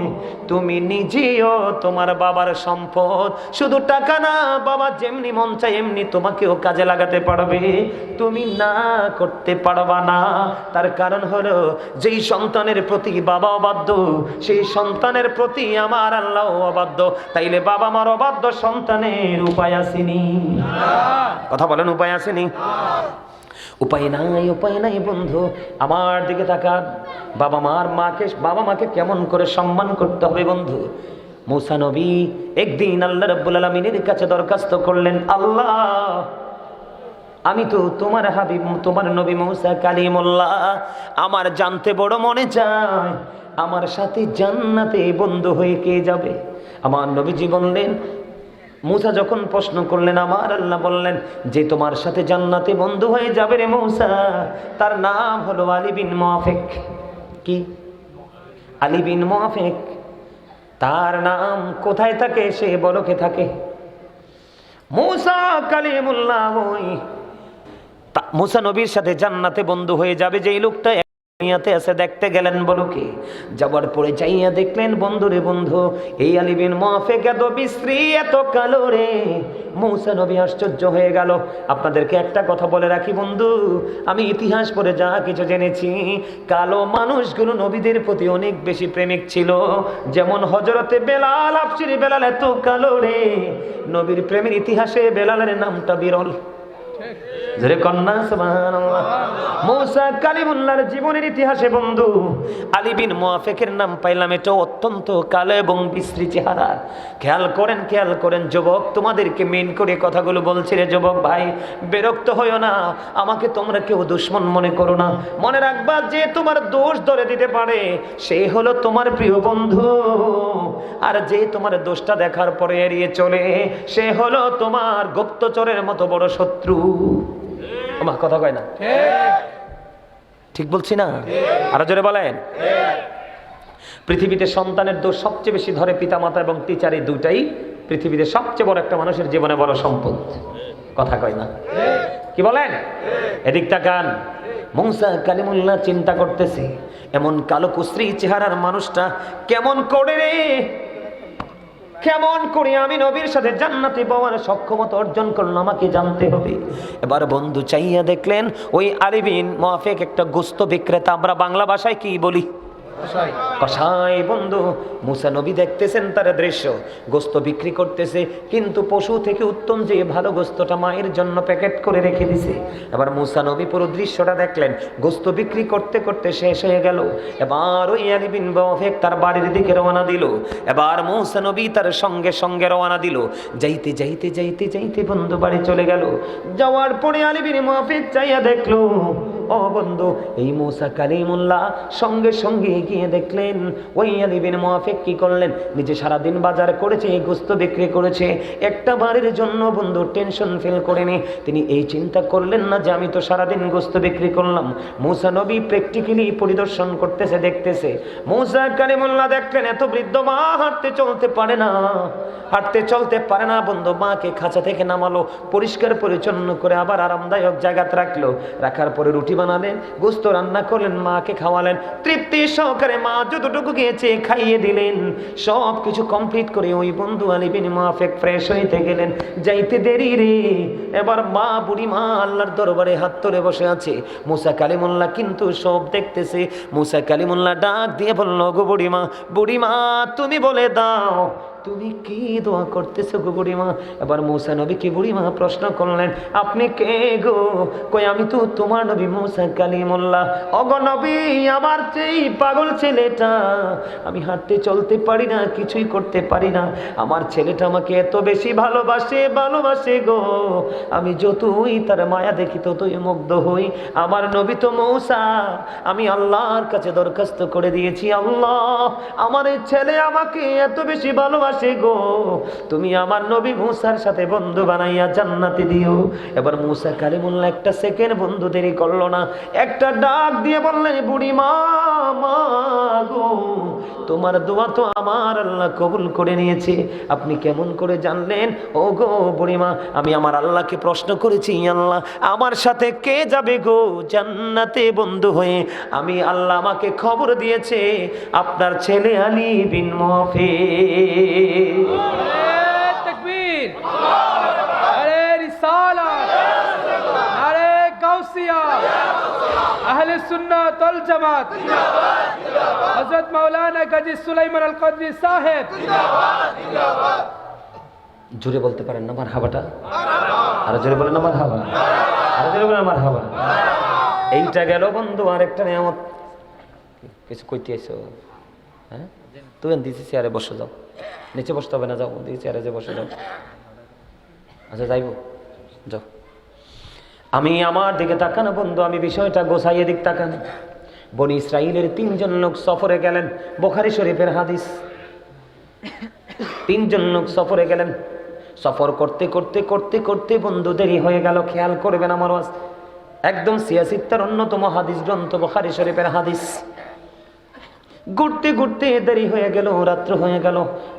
তুমি নিজেও তোমার বাবার সম্পদ। শুধু টাকা না, বাবা যেমনি মন চায় এমনি তোমাকেও কাজে লাগাতে পারবে, তুমি না করতে পারবা না। তার কারণ হলো, যেই সন্তানের প্রতি বাবা অবাধ্য, সেই সন্তানের প্রতি আমার আল্লাহ অবাধ্য। তাইলে বাবা মার অবাধ্য সন্তানের উপায় আসেনি। কথা বলেন, উপায় আসেনি? উপায় নাই, উপায় নাই বন্ধু। আমার দিকে তাকান। বাবা মাকে কেমন করে সম্মান করতে হবে বন্ধু। মূসা নবী একদিন আল্লাহ রাব্বুল আলামিনের কাছে দরখাস্ত করলেন, আল্লাহ, আমি তো তোমার হাবিব, তোমার নবী মূসা কালিমুল্লাহ, আমার জানতে বড় মনে চায়, আমার সাথে জান্নাতে বন্ধু হয়ে কে যাবে? আমার নবীজি বললেন, মূসা যখন প্রশ্ন করলেন, আমার আল্লাহ বললেন, যে তোমার সাথে জান্নাতে বন্ধু হয়ে যাবে রে মূসা, তার নাম হলো আলী বিন মুআফিক। কি? আলী বিন মুআফিক। তার নাম কোথায় থাকে? সে বলকে থাকে। মূসা কালিমুল্লাহ ওই মূসা নবীর সাথে জান্নাতে বন্ধু হয়ে যাবে যেই লোকটা দুনিয়াতে আছে। দেখতে গেলেন বলকে, যাবার পরে যাইয়া দেখলেন, বন্ধুরে বন্ধু, এই আলী বিন মুআফিক এত বিশ্রী, এত কালো রে। মূসা নবী আশ্চর্য হয়ে গেল। আপনাদেরকে একটা কথা বলে রাখি বন্ধু, আমি ইতিহাস পড়ে যা কিছু জেনেছি, কালো মানুষগুলো নবীদের প্রতি অনেক বেশি প্রেমিক ছিল। যেমন হযরতে বেলাল, আফসিরি বেলাল এত কালো রে, নবীর প্রেমের ইতিহাসে বেলালের নামটা বিরল। জোরে কন্যা সুবহানাল্লাহ। মূসা কালিমুল্লাহর জীবনের ইতিহাসে বন্ধু আলী বিন মুআফিকের নাম পাইলাম। এটা অত্যন্ত কালো এবং বিশ্রী চেহারা। খেয়াল করেন যুবক, তোমাদেরকে মেন করে কথাগুলো বলছি রে যুবক ভাই, বিরক্ত হইও না, আমাকে তোমরা কেউ দুশমন মনে করো না। মনে রাখবা, যে তোমার দোষ ধরে দিতে পারে সে হলো তোমার প্রিয় বন্ধু, আর যে তোমার দোষটা দেখার পরে এড়িয়ে চলে সে হলো তোমার গুপ্তচরের মতো বড় শত্রু। আমার কথা কয় না? ঠিক বলছি না? আরো জোরে বলেন। পৃথিবীতে সন্তানের দোষ সবচেয়ে বেশি ধরে পিতামাতা এবং টিচার, এই দুটাই পৃথিবীতে সবচেয়ে বড় একটা মানুষের জীবনে বড় সম্পদ। কথা কয় না? কি বলেন? এদিক তাকান। মূসা কালিমুল্লাহ চিন্তা করতেছে, এমন কালো কুশ্রী চেহারার মানুষটা কেমন করে রে কেমন করে আমি নবীর সাথে জান্নাতে পাওয়ার সক্ষমতা অর্জন করলাম আমাকে জানতে হবে। এবার বন্ধু চাইয়া দেখলেন ওই আলী বিন মুআফিক একটা গোস্ত বিক্রেতা, আমরা বাংলা ভাষায় কি বলি, কসাই। বন্ধু মুসা নবী দেখতেছেন তার দৃশ্য, গোস্ত বিক্রি করতেছে, কিন্তু পশু থেকে উত্তম যে ভালো গোস্তটা মায়ের জন্য প্যাকেট করে রেখে দিছে। এবার মুসা নবী পুরো দৃশ্যটা দেখলেন, গোস্ত বিক্রি করতে করতে শেষ হয়ে গেল। এবার ওই আলী বিন মুআফিক তার বাড়ির দিকে রওনা দিল। এবার মুসা নবী তার সঙ্গে সঙ্গে রওনা দিল। যাইতে যাইতে যাইতে যাইতে বন্ধু বাড়ি চলে গেল। যাওয়ার পরে আলী বিন মুআফিক চাইয়া দেখলো, ও বন্ধু এই মুসা কালিমুল্লাহ সঙ্গে সঙ্গে গিয়ে দেখলেন ওই আলী বিন মুআফিক কি করলেন, নিজে সারাদিন বাজার করেছে, গোস্ত বিক্রি করেছে, একটা বারের জন্য বন্ধু টেনশন ফিল করেনি। তিনি এই চিন্তা করলেন না যে আমি তো সারাদিন গোস্ত বিক্রি করলাম। মুসা নবী প্র্যাকটিক্যালি পরিদর্শন করতেছে, দেখতেছে মুসা কালিমুল্লাহ দেখলেন এত বৃদ্ধ মা হাঁটতে চলতে পারে না, হাঁটতে চলতে পারে না। বন্ধু মাকে খাঁচা থেকে নামালো, পরিষ্কার পরিচ্ছন্ন করে আবার আরামদায়ক জায়গাতে রাখলো। রাখার পরে রুটি বানালেন, গোস্ত রান্না করলেন, মাকে খাওয়ালেন, তৃপ্তি সহকারে মা যতটুকু গিয়েছে খাইয়ে দিলেন। সব কিছু কমপ্লিট করে ওই বন্ধু আলী বিন মুআফিক ফ্রেশ হইতে গেলেন। যাইতে দেরি রে, এবার মা বুড়ি মা আল্লাহর দরবারে হাত তুলে বসে আছে। মুসা কালিমুল্লাহ কিন্তু সব দেখতেছে। মুসা কালিমুল্লাহ ডাক দিয়ে বলল, গো বুড়িমা, বুড়িমা তুমি বলে দাও তুমি কি দোয়া করতেছো গো বুড়িমা? এবার মুসা নবীকে বুড়িমা প্রশ্ন করলেন, আপনি কে গো? কই আমি তো তোমার নবী মুসা কালিমুল্লাহ। ওগো নবী, আমার সেই পাগল ছেলেটা, আমি হাঁটতে চলতে পারি না, কিছুই করতে পারি না, আমার ছেলেটা আমাকে এত বেশি ভালোবাসে, ভালোবাসে গো, আমি যতই তার মায়া দেখি ততই মুগ্ধ হই। আমার নবী তো মুসা, আমি আল্লাহর কাছে দরখাস্ত করে দিয়েছি, আল্লাহ আমার এই ছেলে আমাকে এত বেশি ভালোবাসে গো, তুমি আমার নবী মুসার সাথে বন্ধু বানাইয়া জান্নাতে দিও। এবার মুসা কালিমুল্লাহ একটা সেকেন্ড বন্ধু দেরি করলো না, একটা ডাক দিয়ে বললেন, বুড়ি মা গো, তোমার দোয়া তো আমার আল্লাহ কবুল করে নিয়েছে। আপনি কেমন করে জানলেন? ও গো বুড়িমা, আমি আমার আল্লাহকে প্রশ্ন করেছি, আল্লাহ আমার সাথে কে যাবে গো জান্নাতে বন্ধু হয়ে? আমি আল্লাহ আমাকে খবর দিয়েছে আপনার ছেলে আলী বিন মুআফিক। তাকবীর, আরে রিসালাত, আরে গাউসিয়া, আহলে সুন্নাত ওয়াল জামাত, হযরত মাওলানা কাজী সুলাইমান আল কদরি সাহেব। জোরে বলতে পারেন না মারহাবাটা? আরো জোরে বলেন না মারহাবা, আরো জোরে বলেন মারহাবা। এইটা গেল বন্ধু আরেকটা নিয়ামত। কিছু কইতে আইছো? হ্যাঁ, তুই দিছি চেয়ারে বসে যাও, নিচে বসতে হবে না, যাও দিছি চেয়ারে যে বসে যাও। আচ্ছা যাইব, যাও। আমি আমার দিকে তাকানো বন্ধু, আমি বিষয়টা গোছাইয়ে দিক তাকান। বনি ইসরাইলের 3 জন লোক সফরে গেলেন, বুখারী শরীফের হাদিস। 3 জন লোক সফরে গেলেন, সফর করতে করতে করতে করতে বন্ধু দেরি হয়ে গেল। খেয়াল করবেন আমার ওয়াজ, একদম সিয়াসিত্তার অন্যতম হাদিস গ্রন্থ বুখারী শরীফের হাদিস। ঘুরতে ঘুরতে দেরি হয়ে গেল, রাত্র হয়ে গেল।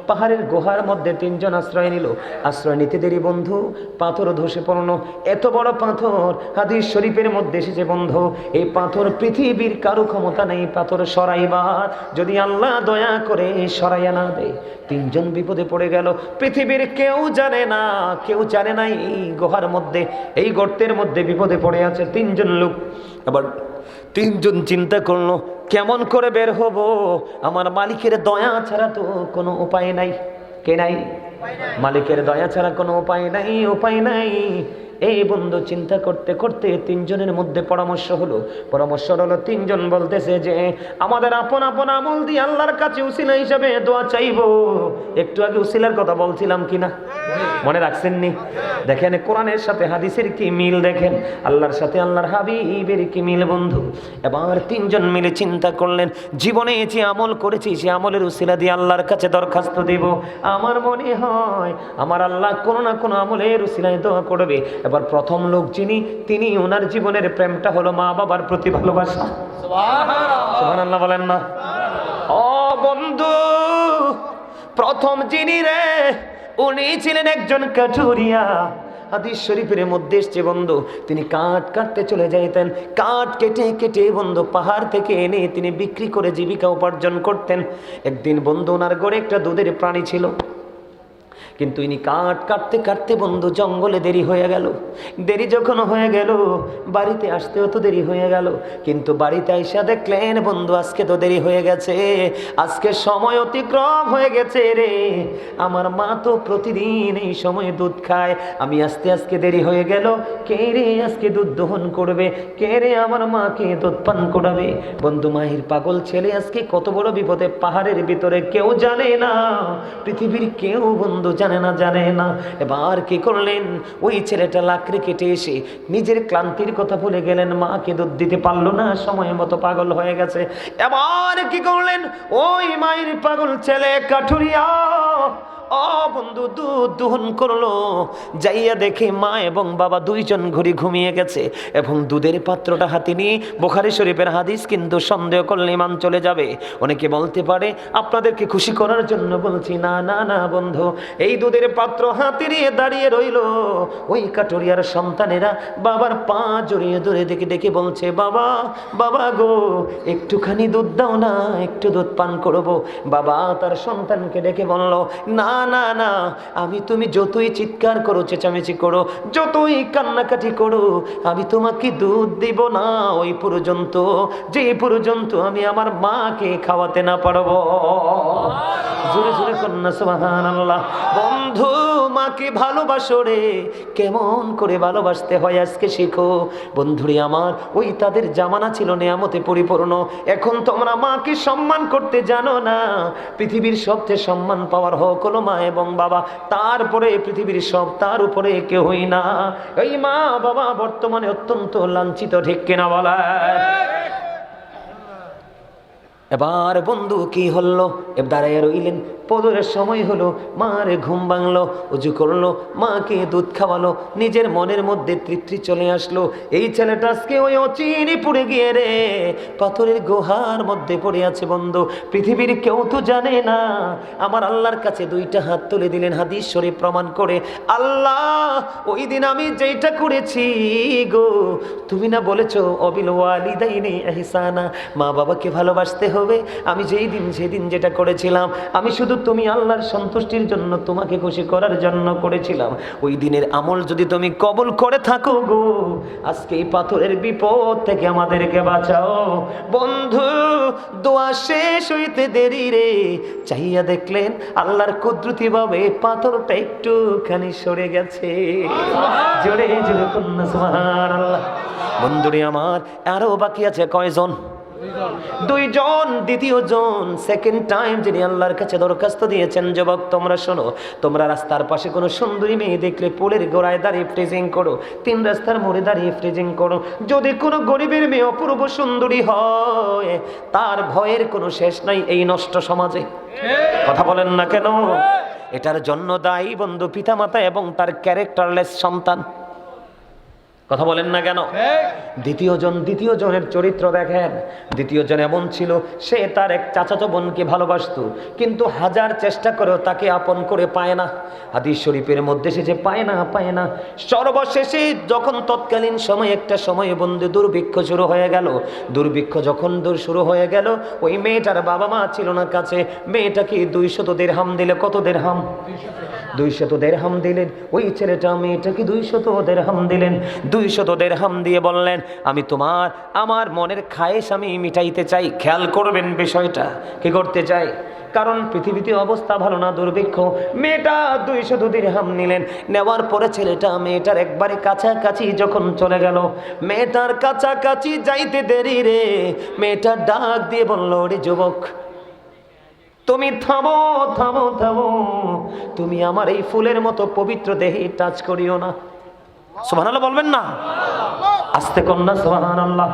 পাহাড়ের গুহার মধ্যে 3 জন আশ্রয় নিল। আশ্রয় নিতে দেরি বন্ধু, পাথর ধসে পড়ল। এত বড় পাথর হাদিস শরীফের মধ্যে এসেছে বন্ধু, এই পাথর পৃথিবীর কারো ক্ষমতা নেই পাথর সরাইবার, যদি আল্লাহ দয়া করে সরাইয়া না দেয়। 3 জন বিপদে পড়ে গেল। পৃথিবীর কেউ জানে না, কেউ জানে না এই গুহার মধ্যে, এই গর্তের মধ্যে বিপদে পড়ে আছে 3 জন লোক। আবার 3 জন চিন্তা করলো, কেমন করে বের হব? আমার মালিকের দয়া ছাড়া তো কোনো উপায় নাই। কে নাই? মালিকের দয়া ছাড়া কোনো উপায় নাই, উপায় নাই। এই বন্ধু চিন্তা করতে করতে 3 জনের মধ্যে পরামর্শ হলো। 3 জন বলতেছে যে আমাদের আপন আপন আমল দিয়ে আল্লাহর কাছে উসিলা হিসাবে দোয়া চাইবো। একটু আগে উসিলার কথা বলছিলাম কিনা, মনে রাখছেননি? দেখেন কোরআনের সাথে হাদিসের কি মিল, দেখেন আল্লাহর সাথে আল্লাহর হাবিবের কি মিল বন্ধু। এবার 3 জন মিলে চিন্তা করলেন, জীবনে যে আমল করেছি সে আমলের উসিলা দিয়ে আল্লাহর কাছে দরখাস্ত দেব। আমার মনে হয় আমার আল্লাহ কোনো না কোনো আমলের উসিলায় দোয়া করবে। এবার প্রথম লোক যিনি, তিনি ওনার জীবনের প্রেমটা হলো মা বাবার প্রতি ভালোবাসা। সুবহানাল্লাহ বলেন না? ও বন্ধু, প্রথম যিনি রে, উনি ছিলেন একজন কাঠুরিয়া। হাদিস শরীফের মধ্যে এসছে বন্ধু, তিনি কাঠ কাটতে চলে যাইতেন। কাঠ কেটে কেটে বন্ধু পাহাড় থেকে এনে তিনি বিক্রি করে জীবিকা উপার্জন করতেন। একদিন বন্ধু ওনার ঘরে একটা দুধের প্রাণী ছিল। কিন্তু ইনি কাটতে কাটতে বন্ধু জঙ্গলে দেরি হয়ে গেল। দেরি যখন হয়ে গেল বাড়িতে আসতেও তো দেরি হয়ে গেল। কিন্তু বাড়িতে আইসা দেখলেন বন্ধু আজকে তো দেরি হয়ে গেছে, আজকে সময় অতিক্রম হয়ে গেছে রে। আমার মা তো প্রতিদিন এই সময়ে দুধ খায়, আমি আজকে দেরি হয়ে গেল, কে রে আজকে দুধ দহন করবে, কে রে আমার মাকে দুধ পান করাবে। বন্ধু মাহির পাগল ছেলে আজকে কত বড় বিপদে, পাহাড়ের ভিতরে কেউ জানে না, পৃথিবীর কেউ বন্ধু জানে না। এবার কি করলেন, ওই ছেলেটা লাকড়ি কেটে এসে নিজের ক্লান্তির কথা ভুলে গেলেন, মাকে দুধ দিতে পারলো না, সময় মতো পাগল হয়ে গেছে। এবার কি করলেন, ওই মায়ের পাগল ছেলে কাঠুরিয়া বন্ধু দুধ দহন করলো। যাইয়া দেখে মা এবং বাবা দুইজন ঘুরি ঘুমিয়ে গেছে এবং দুধের পাত্রটা হাতে নিয়ে, বুখারী শরীফের হাদিস কিন্তু সন্দেহ করলে ইমান চলে যাবে। অনেকে বলতে পারে আপনাদেরকে খুশি করার জন্য বলছি, না না না বন্ধু, এই দুধের পাত্র হাতে নিয়ে দাঁড়িয়ে রইল ওই কাটুরিয়ার সন্তানেরা বাবার পা জড়িয়ে ধরে দেখে বলছে, বাবা বাবা গো একটুখানি দুধ দাও না, একটু দুধ পান করবো। বাবা তার সন্তানকে ডেকে বলল, না না না, আমি তুমি যতই চিৎকার করো, চেঁচামেচি করো, যতই কান্নাকাটি করো, আমি তোমাকে দুধ দিব না ওই পর্যন্ত, যে পর্যন্ত আমি আমার মাকে খাওয়াতে না পারবো। জোরে জোরে কন্যা সুবহানাল্লাহ। বন্ধু মাকে ভালোবাসো রে, কেমন করে ভালোবাসতে হয় আজকে শিখো। বন্ধুরে আমার, ওই তাদের জামানা ছিল নেয়ামতে পরিপূর্ণ, এখন তোমরা মাকে সম্মান করতে জানো না। পৃথিবীর সবচেয়ে সম্মান পাওয়ার হক হলো মা এবং বাবা, তারপরে পৃথিবীর সব, তার উপরে কেউই না। এই মা বাবা বর্তমানে অত্যন্ত লাঞ্ছিত, ঠিক কিনা বলা। এবার বন্ধু কি হলো, দাঁড়াইয়া রইলেন, পদরের সময় হলো, মারে ঘুম ভাঙলো, উজু করলো, মাকে দুধ খাওয়ালো, নিজের মনের মধ্যে তৃপ্তি চলে আসলো। এই ছেলেটা আজকে ওই অচিনে পড়ে গিয়ে রে পাথরের গুহার মধ্যে পড়ে আছে বন্ধু, পৃথিবীর কেউ তো জানে না। আমার আল্লাহর কাছে দুইটা হাত তুলে দিলেন, হাদিস শরীফ প্রমাণ করে, আল্লাহ ওই দিন আমি যেটা করেছি গো, তুমি না বলেছো অবিল ওয়ালিদাইনি ইহসানা, মা বাবাকে ভালোবাসতে হবে, আমি সেদিন যেটা করেছিলাম, আমি শুধু তুমি আল্লাহর সন্তুষ্টির জন্য, তোমাকে খুশি করার জন্য করেছিলাম। ওই দিনের আমল যদি তুমি কবুল করে থাকো গো, আজকে এই পাথরের বিপদ থেকে আমাদেরকে বাঁচাও। বন্ধু দোয়া শেষ হইতে দেরি রে, চাইয়া দেখলেন আল্লাহর কুদরতি ভাবে পাথরটা একটুখানি সরে গেছে। জোরে জোরে কন্যা সুবহানাল্লাহ। বন্ধুরে আমার, আরো বাকি আছে কয়জন? দুইজন। দ্বিতীয় জন, সেকেন্ড টাইম যিনি আল্লাহর কাছে দরখাস্ত দিয়েছেন, যুবক তোমরা শোনো, তোমরা রাস্তার পাশে কোনো সুন্দরী মেয়ে দেখলে পোলের গোড়ায় দাঁড়িয়ে ফ্রিজিং করো, তিন রাস্তার মোড়ে দাঁড়িয়ে ফ্রিজিং করো। যদি কোনো গরিবের মেয়ে অপূর্ব সুন্দরী হয়, তার ভয়ের কোনো শেষ নাই এই নষ্ট সমাজে। কথা বলেন না কেন? এটার জন্য দায়ী বন্ধু পিতামাতা এবং তার ক্যারেক্টারলেস সন্তান। কথা বলেন না কেন? দ্বিতীয় জনের চরিত্র দেখেন। দ্বিতীয় জন এমন ছিল, সে তার এক চাচাতো বোনকে ভালোবাসতো, কিন্তু হাজার চেষ্টা করেও তাকে আপন করে পায় না। হাদিস শরীফের মধ্যে সে যে পায় না। সর্বশেষে যখন তৎকালীন সময় একটা সময়ে বন্ধু দুর্ভিক্ষ শুরু হয়ে গেল। দুর্ভিক্ষ যখন শুরু হয়ে গেল, ওই মেয়েটার বাবা মা ছিল না কাছে। মেয়েটাকে 200 দিরহাম দিলে, কত দিরহাম? 200 দিরহাম দিলেন। ওই ছেলেটা মেয়েটাকে 200 দিরহাম দিলেন। 200 দিরহাম দিয়ে বললেন, আমি আমার মনের খায়েশ আমি মিটাইতে চাই। খেয়াল করবেন বিষয়টা, কি করতে চাই? কারণ পৃথিবীতে অবস্থা ভালো না, দুর্ভিক্ষ। মেয়েটা 200 দিরহাম নিলেন। নেওয়ার পরে ছেলেটা মেয়েটার একবারে কাছাকাছি যখন চলে গেল, মেয়েটার কাছাকাছি যাইতে দেরি রে, মেয়েটা ডাক দিয়ে বলল, রে যুবক, তুমি থামো, তুমি আমার এই ফুলের মতো পবিত্র দেহে টাচ করিও না। সুবহানাল্লাহ বলবেন না? আস্তে কন্যা সুবহানাল্লাহ।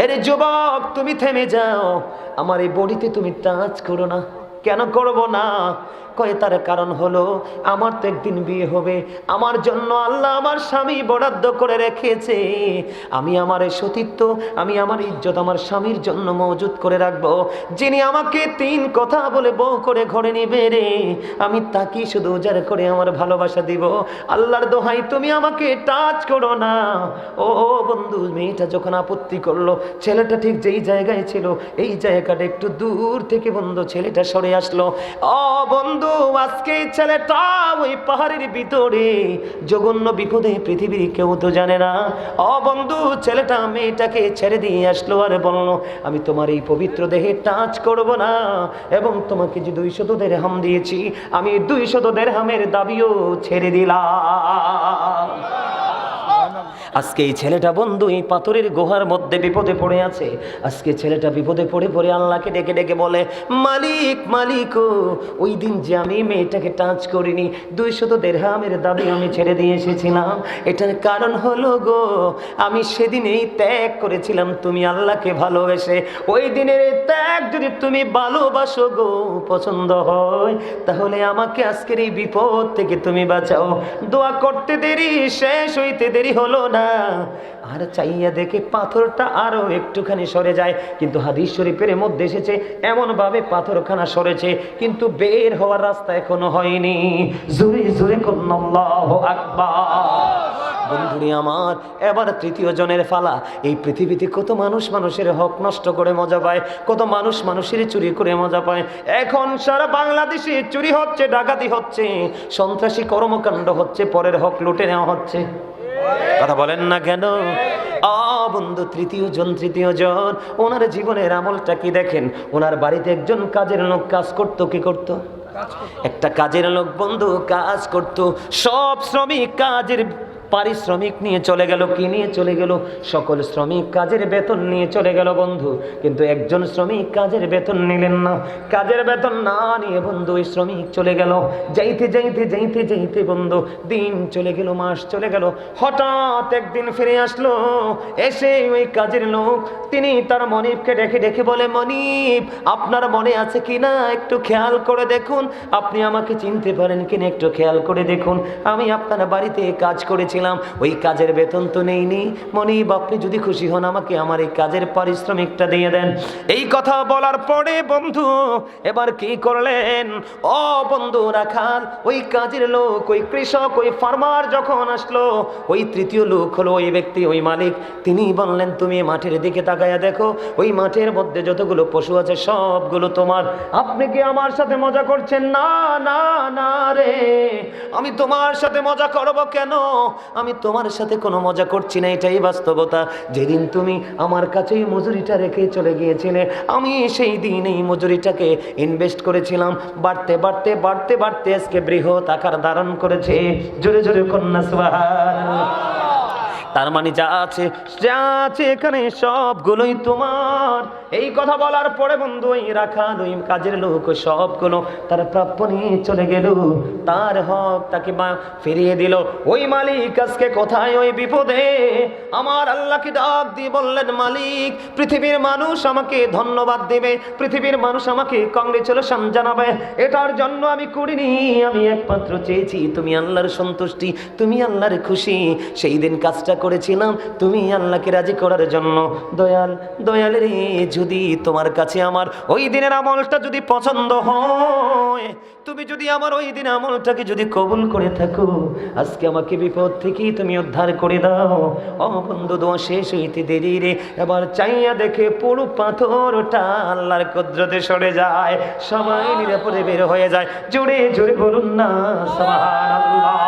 এরে যুবক, তুমি থেমে যাও, আমার এই বডিতে তুমি টাচ করো না। কেন করব না? কয় তার কারণ হলো, আমার তো একদিন বিয়ে হবে, আমার জন্য আল্লাহ আমার স্বামী বরাদ্দ করে রেখেছে। আমি আমার এই সতীত্ব, আমি আমার ইজ্জত আমার স্বামীর জন্য মজুদ করে রাখবো। যিনি আমাকে 3 কথা বলে বউ করে ঘরে নিবে রে, আমি তাকে শুধু উজাড় করে আমার ভালোবাসা দিব। আল্লাহর দোহাই, তুমি আমাকে টাচ করো না। ও বন্ধু, মেয়েটা যখন আপত্তি করলো, ছেলেটা ঠিক যেই জায়গায় ছিল, এই জায়গাটা একটু দূর থেকে বন্ধু ছেলেটা সরে আসলো। ও বন্ধু, আজকে এই ছেলেটা ওই পাহাড়ের ভিতরে জঘন্য বিপদে, পৃথিবীর কেউ তো জানে না। ও বন্ধু, ছেলেটা মেয়েটাকে ছেড়ে দিয়ে আসলো আর বলল, আমি তোমার এই পবিত্র দেহে টাচ করব না, এবং তোমাকে যে 200 দিরহাম দিয়েছি, আমি 200 দিরহামের দাবিও ছেড়ে দিলাম। আজকে এই ছেলেটা বন্ধু এই পাথরের গুহার মধ্যে বিপদে পড়ে আছে। আজকে ছেলেটা বিপদে পড়ে পড়ে আল্লাহকে ডেকে ডেকে বলে, মালিক মালিক, ওই দিন যে আমি মেয়েটাকে টাচ করিনি, 200 দিরহামের দাবি আমি ছেড়ে দিয়ে এসেছিলাম, এটার কারণ হলো গো, আমি সেদিনেই ত্যাগ করেছিলাম তুমি আল্লাহকে ভালোবেসে। ওই দিনের এই ত্যাগ যদি তুমি ভালোবাসো গো, পছন্দ হয়, তাহলে আমাকে আজকের এই বিপদ থেকে তুমি বাঁচাও। দোয়া করতে দেরি, শেষ হইতে দেরি হলো না, আর চাইয়া দেখে পাথরটা আরো একটুখানি সরে যায়। কিন্তু হাদিস শরীফের মধ্যে এসেছে এমন ভাবে পাথরখানা সরেছে, কিন্তু বের হওয়ার রাস্তা এখনো হয়নি। জোরে জোরে করুন আল্লাহু আকবার। বন্ধুরি আমার, এবার তৃতীয় জনের ফালা। এই পৃথিবীতে কত মানুষ মানুষের হক নষ্ট করে মজা পায়, কত মানুষ মানুষের চুরি করে মজা পায়। এখন সারা বাংলাদেশে চুরি হচ্ছে, ডাকাতি হচ্ছে, সন্ত্রাসী কর্মকাণ্ড হচ্ছে, পরের হক লুটে নেওয়া হচ্ছে। কথা বলেন না কেন? বন্ধু, তৃতীয় জন ওনার জীবনের আমলটা কি দেখেন। ওনার বাড়িতে একজন কাজের লোক কাজ করত। কি করত? একটা কাজের লোক বন্ধু কাজ করত। সব শ্রমিক কাজের পারিশ্রমিক নিয়ে চলে গেল। কি নিয়ে চলে গেল? সকল শ্রমিক কাজের বেতন নিয়ে চলে গেল বন্ধু। কিন্তু একজন শ্রমিক কাজের বেতন নিলেন না। কাজের বেতন না নিয়ে বন্ধু ওই শ্রমিক চলে গেল। যাইতে যাইতে যাইতে যাইতে বন্ধু দিন চলে গেল, মাস চলে গেল। হঠাৎ একদিন ফিরে আসলো। এসে ওই কাজের লোক তিনি তার মনিবকে ডেকে ডেকে বলে, মনিব, আপনার মনে আছে কিনা একটু খেয়াল করে দেখুন, আপনি আমাকে চিনতে পারেন কিনা একটু খেয়াল করে দেখুন, আমি আপনার বাড়িতে কাজ করেছিলাম, ওই কাজের বেতন তো নেইনি। মনিব, আপনি যদি খুশি হন আমাকে আমার এই কাজের পারিশ্রমিকটা দিয়ে দেন। এই কথা বলার পরে বন্ধু এবার কি করলেন? ও বন্ধু রাখাল, ওই কাজের লোক, ওই কৃষক, ওই ফার্মার যখন আসলো, ওই তৃতীয় লোক হলো ওই ব্যক্তি, ওই মালিক, তিনি বললেন, তুমি মাঠের দিকে তাকায়া দেখো, ওই মাঠের মধ্যে যতগুলো পশু আছে সবগুলো তোমার। আপনি কি আমার সাথে মজা করছেন? না না না রে, আমি তোমার সাথে মজা করব কেন? আমি তোমার সাথে কোনো মজা করছি না, এটাই বাস্তবতা। যেদিন তুমি আমার কাছে মজুরিটা রেখে চলে গিয়েছিলে, আমি সেই দিন এই মজুরিটাকে ইনভেস্ট করেছিলাম, বাড়তে বাড়তে বাড়তে বাড়তে আজকে বৃহৎ আকার ধারণ করেছে। জোরে জোরে কন্যা সুবহানাল্লাহ। তার মানে যা আছে এখানে সবগুলোই তোমার। এই কথা বলার পরে বন্ধু ওই রাখাল, ওই কাজের লোক সবগুলো তার প্রাপ্য নিয়ে চলে গেল, তার হক তাকে ফিরিয়ে দিল। ওই মালিক আজকে কোথায়? ওই বিপদে আমার আল্লাহকে ডাক দিয়ে বললেন, মালিক, পৃথিবীর মানুষ আমাকে ধন্যবাদ দেবে, পৃথিবীর মানুষ আমাকে কংগ্রেচুলেশন জানাবে, এটার জন্য আমি করিনি, আমি একমাত্র চেয়েছি তুমি আল্লাহর সন্তুষ্টি, তুমি আল্লাহর খুশি। সেই দিন কাজটা করেছিলাম তুমি আল্লাহকে রাজি করার জন্য। দয়াল, দয়াল রে, যদি তোমার কাছে আমার ওই দিনের আমলটা যদি পছন্দ হয়, তুমি যদি আমার ওই দিন আমলটাকে যদি কবুল করে থাকো, আজকে আমাকে বিপদ থেকে তুমি উদ্ধার করে দাও। ও বন্ধু, দোয়া শেষ হইতে দেরি রে, এবার চাইয়া দেখে পুরো পাথরটা আল্লাহর কুদরতে সরে যায়, সবাই নিরাপদে বের হয়ে যায়। জোরে জোরে বলুন না সুবহানাল্লাহ।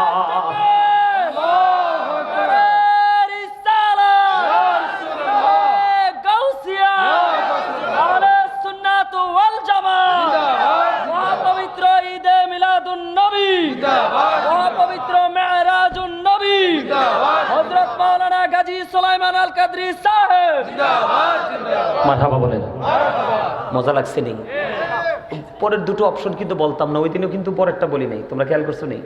মারহাবা বলেন। মজা লাগছে নেই? পরের দুটো অপশন কিন্তু বলতাম না, ওই দিনও কিন্তু পরেরটা বলি নাই, তোমরা খেয়াল করছো নেই?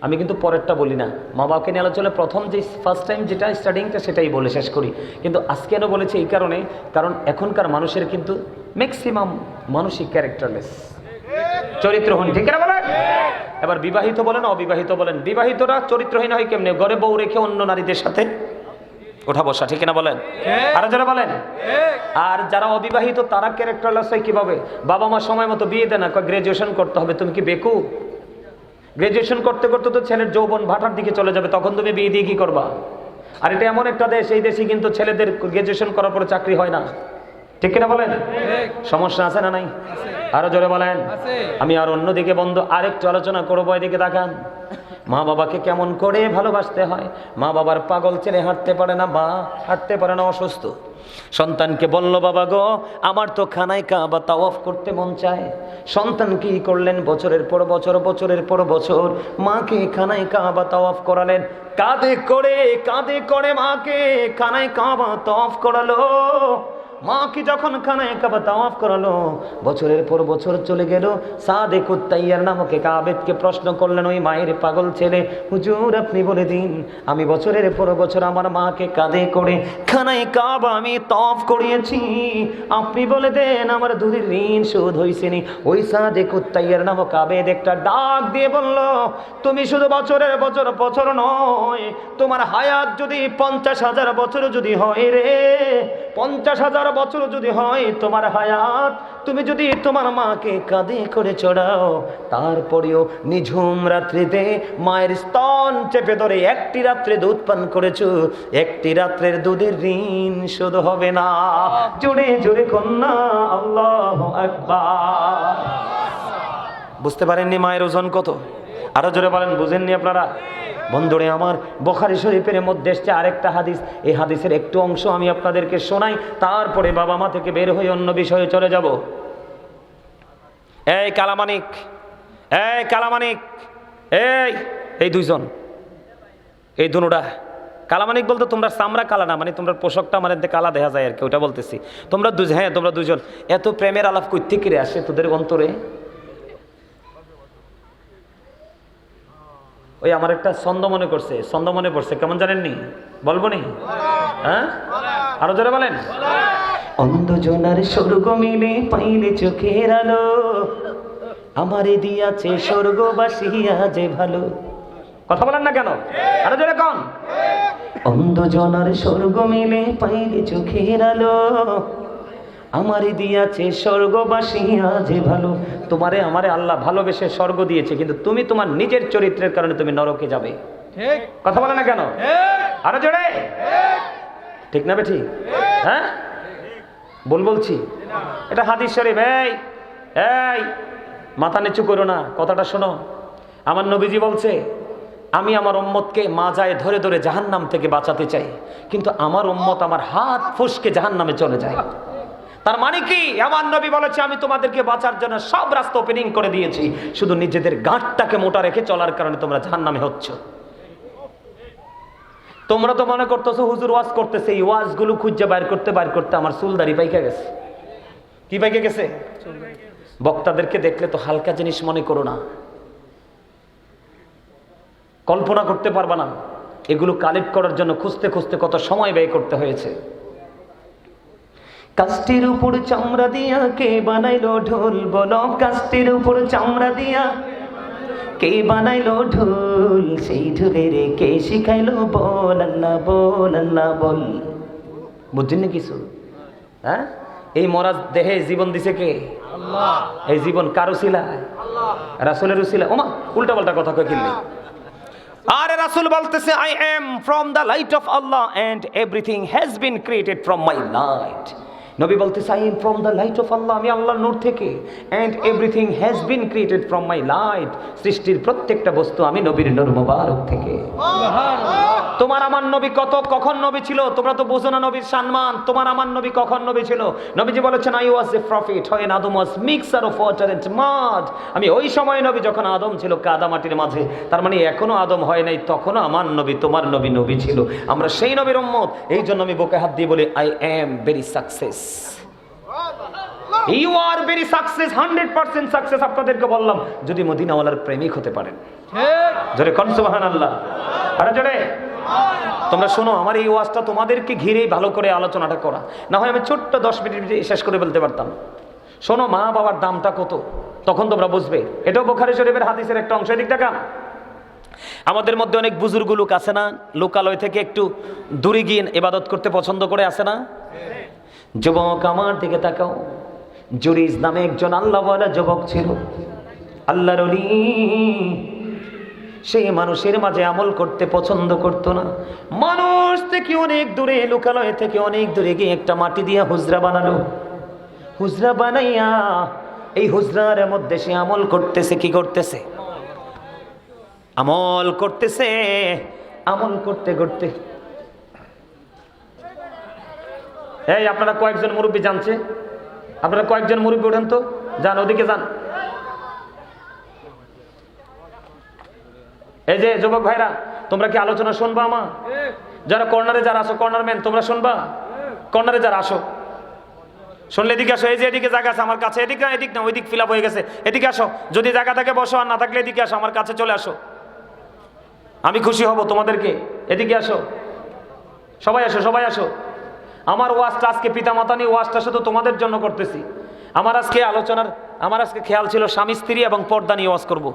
আমি কিন্তু পরেরটা বলি না। মা বাবাকে নিয়ে আলোচনা প্রথম যে ফার্স্ট টাইম যেটা স্টার্টিংটা সেটাই বলে শেষ করি। কিন্তু আজকে কেন বলেছি? এই কারণে, কারণ এখনকার মানুষের কিন্তু ম্যাক্সিমাম মানুষই ক্যারেক্টারলেস, চরিত্রহীন। ঠিক না বলেন? এবার বিবাহিত বলেন, অবিবাহিত বলেন, বিবাহিতরা চরিত্রহীন হয় কেমনে? ঘরে বউ রেখে অন্য নারীদের সাথে ওঠা বসা। ঠিক না বলেন? আর যারা বলেন, আর যারা অবিবাহিত তারা ক্যারেক্টারলেস হয় কিভাবে? বাবা মা সময় মতো বিয়ে দেয় না, গ্রাজুয়েশন করতে হবে। তুমি কি বেকু? গ্রাজুয়েশন করতে করতে তো ছেলের যৌবন ভাটার দিকে চলে যাবে, তখন তুমি বিয়ে দিয়ে কি করবা? আর এটা এমন একটা দেশ, এই দেশে কিন্তু ছেলেদের গ্রাজুয়েশন করার পরে চাকরি হয় না। ঠিক কিনা বলেন? সমস্যা আছে না নাই? আরো জোরে বলেন। আছে। আমি আর অন্যদিকে বন্ধু আরেকটু আলোচনা করবো, এদিকে তাকান। মা বাবাকে কেমন করে ভালোবাসতে হয়। মা বাবার পাগল ছেলে হাঁটতে পারে না, বা হাঁটতে পারে না, অসুস্থ। সন্তানকে বলল, বাবা গো আমার তো খানায় কাবা তাওয়াফ করতে মন চায়। সন্তান কি করলেন? বছরের পর বছর, বছরের পর বছর মাকে খানায় কাবা তাওয়াফ করালেন। কাঁধে করে মাকে খানায় কাবা তাওয়াফ করালো। মা কি যখন খানায় কাবা তাওয়াফ করালো, বছরের পর বছর চলে গেল। সাদেকুত তাইয়ার নামক এক আবেদকে প্রশ্ন করলেন ওই মায়ের পাগল ছেলে, হুজুর আপনি বলে দিন, আমি বছরের পর বছর আমার মাকে কাঁধে করে খানায় কাবা আমি তাওয়াফ করিয়েছি, আপনি বলে দেন আমার দুধের ঋণ শোধ হইছে নি? ওই সাদেকুত তাইয়ার নামক আবেদ একটা ডাক দিয়ে বলল, তুমি শুধু বছরের বছর বছর নয়, তোমার হায়াত যদি 50,000 বছর যদি হয় রে, 50,000 বছর যদি হয় তোমার হায়াত, তুমি যদি তোমার মাকে কাঁধে করে চড়াও, তারপরেও নিঝুম রাত্রিতে মায়ের স্তন চেপে ধরে একটি রাত্রে দুধ পান করেছো, একটি রাত্রের দুধের ঋণ শোধ হবে না। জোরে জোরে কন্যা আল্লাহু আকবার। বুঝতে পারেননি মায়ের ওজন কত? আরো জোরে বলেন, বুঝেননি আপনারা? বন্ধুরে আমার, বুখারী শরীফের মধ্যে এসেছে আরেকটা হাদিস। এই হাদিসের একটু অংশ আমি আপনাদেরকে শোনাই, তারপরে বাবা মা থেকে বের হয়ে অন্য বিষয়ে চলে যাব। এই কালামানিক, এই দুইজন, এই দুটা কালামানিক বলতে তোমরা চামড়া কালা না, মানে তোমরা পোশাকটা আমার কালা দেখা যায় আর কি, ওটা বলতেছি। তোমরা তোমরা দুজন এত প্রেমের আলাপ কই থেকে আসে তোদের অন্তরে? ওই আমার একটা ছন্দ মনে পড়ছে, কেমন জানেননি? বলবো নি? হ্যাঁ, আরো জোরে বলেন। অন্ধজনার স্বর্গ মিলে পাইলে চোখের আলো, আমারে দিয়াছে স্বর্গবাসী আজ ভালো। কথা বলেন না কেন? আরো জোরে কোন? অন্ধজনার স্বর্গ মিলে পাইলে চোখের আলো, আমারে দিয়াছে স্বর্গবাসী আজ ভালো। তোমারে আমারে আল্লাহ ভালোবেসে স্বর্গ দিয়েছে, কিন্তু তুমি তোমার নিজের চরিত্রের কারণে তুমি নরকে যাবে। ঠিক কথা বলে না কেন? আরো জোরে। ঠিক না বেঠি? হ্যাঁ, বলছি এটা হাদিস শরীফ। এই মাথা নিচু করো না, কথাটা শোনো। আমার নবীজি বলছে, আমি আমার উম্মতকে মাজায় ধরে ধরে জাহান্নাম থেকে বাঁচাতে চাই, কিন্তু আমার উম্মত আমার হাত ফসকে জাহান্নামে চলে যায়। তার মানে কি? আমার নবী বলেছে আমি তোমাদেরকে বাঁচার জন্য সব রাস্তা ওপেনিং করে দিয়েছি, শুধু নিজেদের গাঁটটাকে মোটা রেখে চলার কারণে তোমরা জাহান্নামে হচ্ছ। তোমরা তো মনে করতেছো হুজুর ওয়াজ করতেছে, এই ওয়াজগুলো খুঁজে বাইর করতে আমার চুলদারি পাইকা গেছে। কি পাইকা গেছে? বক্তাদেরকে দেখলে তো হালকা জিনিস মনে করো না, কল্পনা করতে পারবা না এগুলো কালেক্ট করার জন্য খুঁজতে খুঁজতে কত সময় ব্যয় করতে হয়েছে। কাষ্ঠের উপর চামড়া দিয়া কে বানাইলো ঢোল, বলো কাষ্ঠের উপর চামড়া দিয়া কে বানাইলো ঢোল, সেই ঢোলের কে শিখাইলো বল আল্লাহ বল আল্লাহ বল। বুঝছেন না কিছু? হ্যাঁ, এই মরাজ দেহে জীবন দিছে কে? আল্লাহ। এই জীবন কার উসিলায়? আল্লাহ, রাসূলের উসিলায়। ওমা উল্টা পাল্টা কথা কই কিনলি। আরে রাসূল বলতেছে, I am from the light of Allah and everything has been created from my light. নবী বলতেছে, I am from the light of Allah, আমি আল্লাহর নূর থেকে, and everything has been created from my light, সৃষ্টির প্রত্যেকটা বস্তু আমি নবীর নূর মোবারক থেকে। তোমার আমার নবী কখন নবী ছিল? তোমরা তো বুঝো না নবীর সম্মান। তোমার আমার নবী কখন নবী ছিল? নবীজি বলেছেন, I was A profit when Adam was mixture of water and mud। আমি ওই সময় নবী যখন আদম ছিল কাদা মাটির মাঝে, তার মানে এখনো আদম হয় নাই, তখনও আমার নবী তোমার নবী ছিল। আমরা সেই নবীর উম্মত। এই জন্য আমি বুকে হাত দিয়ে বলি, I am very success. You are very success, 100% success. আপনাদেরকে বললাম যদি মদিনাওয়ালার প্রেমিক হতে পারেন। জোরে কোন সুবহানাল্লাহ। আরে জোরে। তোমরা শোনো, আমার এই ওয়াজটা তোমাদেরকে ঘিরেই ভালো করে আলোচনাটা করা, না হয় আমি ছোট্ট 10 মিনিট শেষ করে বলতে পারতাম। শোনো, মা বাবার দামটা কত, তখন তোমরা বুঝবে। এটাও বুখারী শরীফের হাদিসের একটা অংশ। এদিক দেখান। আমাদের মধ্যে অনেক বুজুর্গ লোক আছে না, লোকালয় থেকে একটু দূরে গিয়ে ইবাদত করতে পছন্দ করে, আছে না? যুবক আমার দিকে তাকাও। জুরিজ নামে একজন আল্লাহওয়ালা যুবক ছিল, আল্লাহর ওলি। সে মানুষের মাঝে আমল করতে পছন্দ করতো না। মানুষ থেকে অনেক দূরে, লোকালয় থেকে অনেক দূরে গিয়ে একটা মাটি দিয়া হুজরা বানালো। হুজরা বানাইয়া এই হুজরার মধ্যে সে আমল করতেছে। কি করতেছে? আমল করতেছে। আমল করতে করতে এই আপনারা কয়েকজন মুরব্বী জানছে, আপনারা কয়েকজন মুরব্বী ওঠেন তো, যান ওদিকে যান। এই যে যুবক ভাইরা, তোমরা কি আলোচনা শুনবা? আমার যারা কর্নারে যারা আসো, কর্নার ম্যান তোমরা শুনবা? কর্নারে যারা আসো, শুনলে এদিকে আসো। এই যে এদিকে জায়গা আছে আমার কাছে, এদিক না এদিক না, ওইদিক ফিল আপ হয়ে গেছে, এদিকে আসো। যদি জায়গা থাকে বসো, আর না থাকলে এদিকে আসো, আমার কাছে চলে আসো, আমি খুশি হব তোমাদেরকে। এদিকে আসো, সবাই আসো, সবাই আসো। আমার ওয়াজটা আজকে পিতামাতা নিয়ে, ওয়াজটা শুধু তোমাদের জন্য করতেছি। আমার আজকে খেয়াল ছিল স্বামী স্ত্রী এবং পর্দা নিয়ে ওয়াজ করব।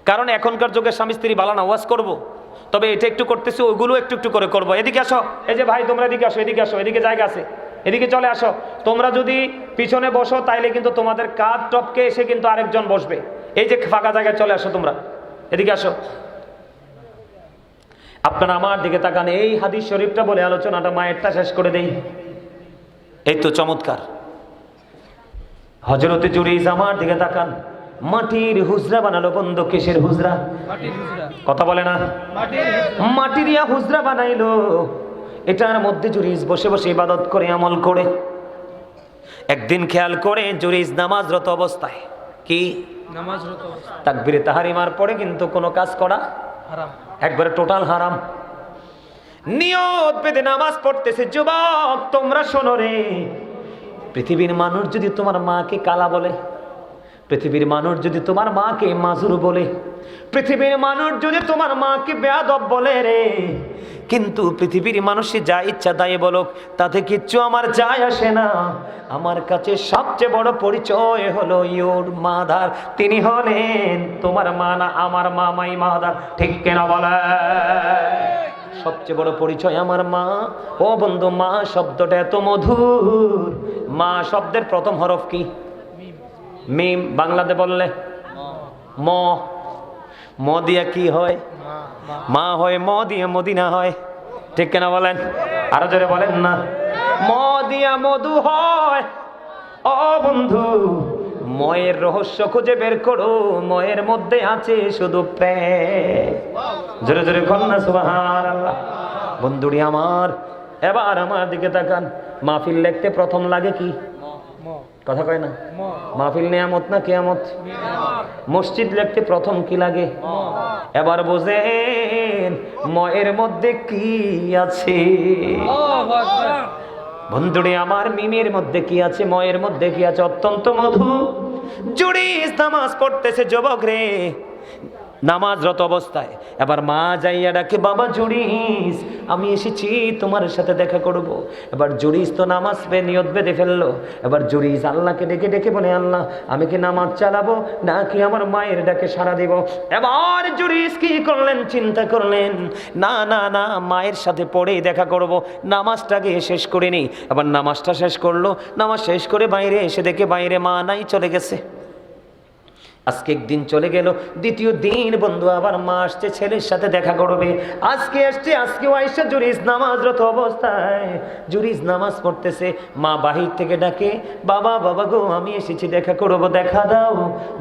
কারণ এখনকার যুগে স্বামী স্ত্রী বালা না, ওয়াজ করব, তবে এটা একটু করতেছি, ওইগুলো একটু একটু করে করবো। এদিকে আসো, এই যে ভাই তোমরা এদিকে আসো, এদিকে আসো, এদিকে জায়গা আছে, এদিকে চলে আসো। তোমরা যদি পিছনে বসো তাইলে কিন্তু তোমাদের কাঁধ টপকে এসে কিন্তু আরেকজন বসবে। এই যে ফাঁকা জায়গায় চলে আসো, তোমরা এদিকে আসো। আপনারা আমার দিকে তাকান। এই হাদিস শরীফটা বলে আলোচনাটা মায়েরটা শেষ করে দেই। এই তো চমৎকার। হযরত জুরাইজ আমার দিকে তাকান। মাটির হুজরা বানালো বন্ধু। কিসের হুজরা? কথা বলে না। মাটি দিয়া হুজরা বানাইলো। এটার মধ্যে জুরাইজ বসে বসে ইবাদত করে, আমল করে। একদিন খেয়াল করে জুরাইজ নামাজরত অবস্থায়, কি নামাজরত অবস্থায় তাকবীরে তাহরিমার পরে কিন্তু কোনো কাজ করা হারাম, একবারে টোটাল হারাম। নিয়ত বেঁধে নামাজ পড়তেছে। যুবক তোমরা শোনো রে, পৃথিবীর মানুষ যদি তোমার মাকে কালা বলে, পৃথিবীর মানুষ যদি তোমার মাকে মাজুর বলে, পৃথিবীর মানুষ যদি তোমার মাকে বেয়াদব বলে রে, কিন্তু পৃথিবীর মানুষই যা ইচ্ছা তাই বলুক, তাতে কিচ্ছু আমার যায় আসে না। আমার কাছে সবচেয়ে বড় পরিচয় হলো ইউর মাদার। তিনি হলেন তোমার মা, না আমার মামাই মাদার। ঠিক কেনা বলে? সবচেয়ে বড় পরিচয় আমার মা। ও বন্ধু, মা শব্দটা এত মধুর। মা শব্দের প্রথম হরফ কি? মিম। বাংলাতে বললে ম। ম দিয়া কি হয়? মা হয়। ম দিয়ে মদিনা হয়। ঠিক কেনা বলেন? আরো জোরে বলেন না। ম দিয়া মধু হয়। ও বন্ধু, ময়ের রহস্য খুঁজে বের করো। ময়ের মধ্যে আছে শুধু প্রেম। জোরে জোরে কন্যা সুবহানাল্লাহ। বন্ধুরি আমার, এবার আমার দিকে তাকান। মাহফিল লিখতে প্রথম লাগে কি? কথা কয় না? মাহফিল নিয়ামত না কিয়ামত? মসজিদ লিখতে প্রথম কি লাগে? এবার বোঝেন ময়ের মধ্যে কি আছে। বন্ধুরে আমার, মিমের মধ্যে কি আছে? ময়ের মধ্যে কি আছে? অত্যন্ত মধু। জুরাইজ নামাজ পড়তেছে যুবক রে, নামাজরত অবস্থায়। এবার মা যাইয়া ডাকে, বাবা জুরাইজ, আমি এসেছি তোমার সাথে দেখা করব। এবার জুরাইজ তো নামাজ নিয়ত বেঁধে ফেললো। এবার জুরাইজ আল্লাহকে ডেকে ডেকে বলে, আল্লাহ আমি কি নামাজ চালাবো নাকি আমার মায়ের ডাকে সাড়া দিব? এবার জুরাইজ কি করলেন? চিন্তা করলেন, না না না, মায়ের সাথে পড়েই দেখা করব, নামাজটাকে শেষ করে নিই। এবার নামাজটা শেষ করলো। নামাজ শেষ করে বাইরে এসে দেখে বাইরে মা নাই, চলে গেছে। আজকে একদিন চলে গেল, দ্বিতীয় দিন বন্ধু আবার মা আসছে ছেলের সাথে দেখা করবে। আজকে আসছে, আজকেও আয়েশা জুরাইজ নামাজরত অবস্থায়। জুরাইজ নামাজ পড়তেছে। মা বাহির থেকে ডাকে, বাবা বাবা গো, আমি এসেছি দেখা করবো, দেখা দাও।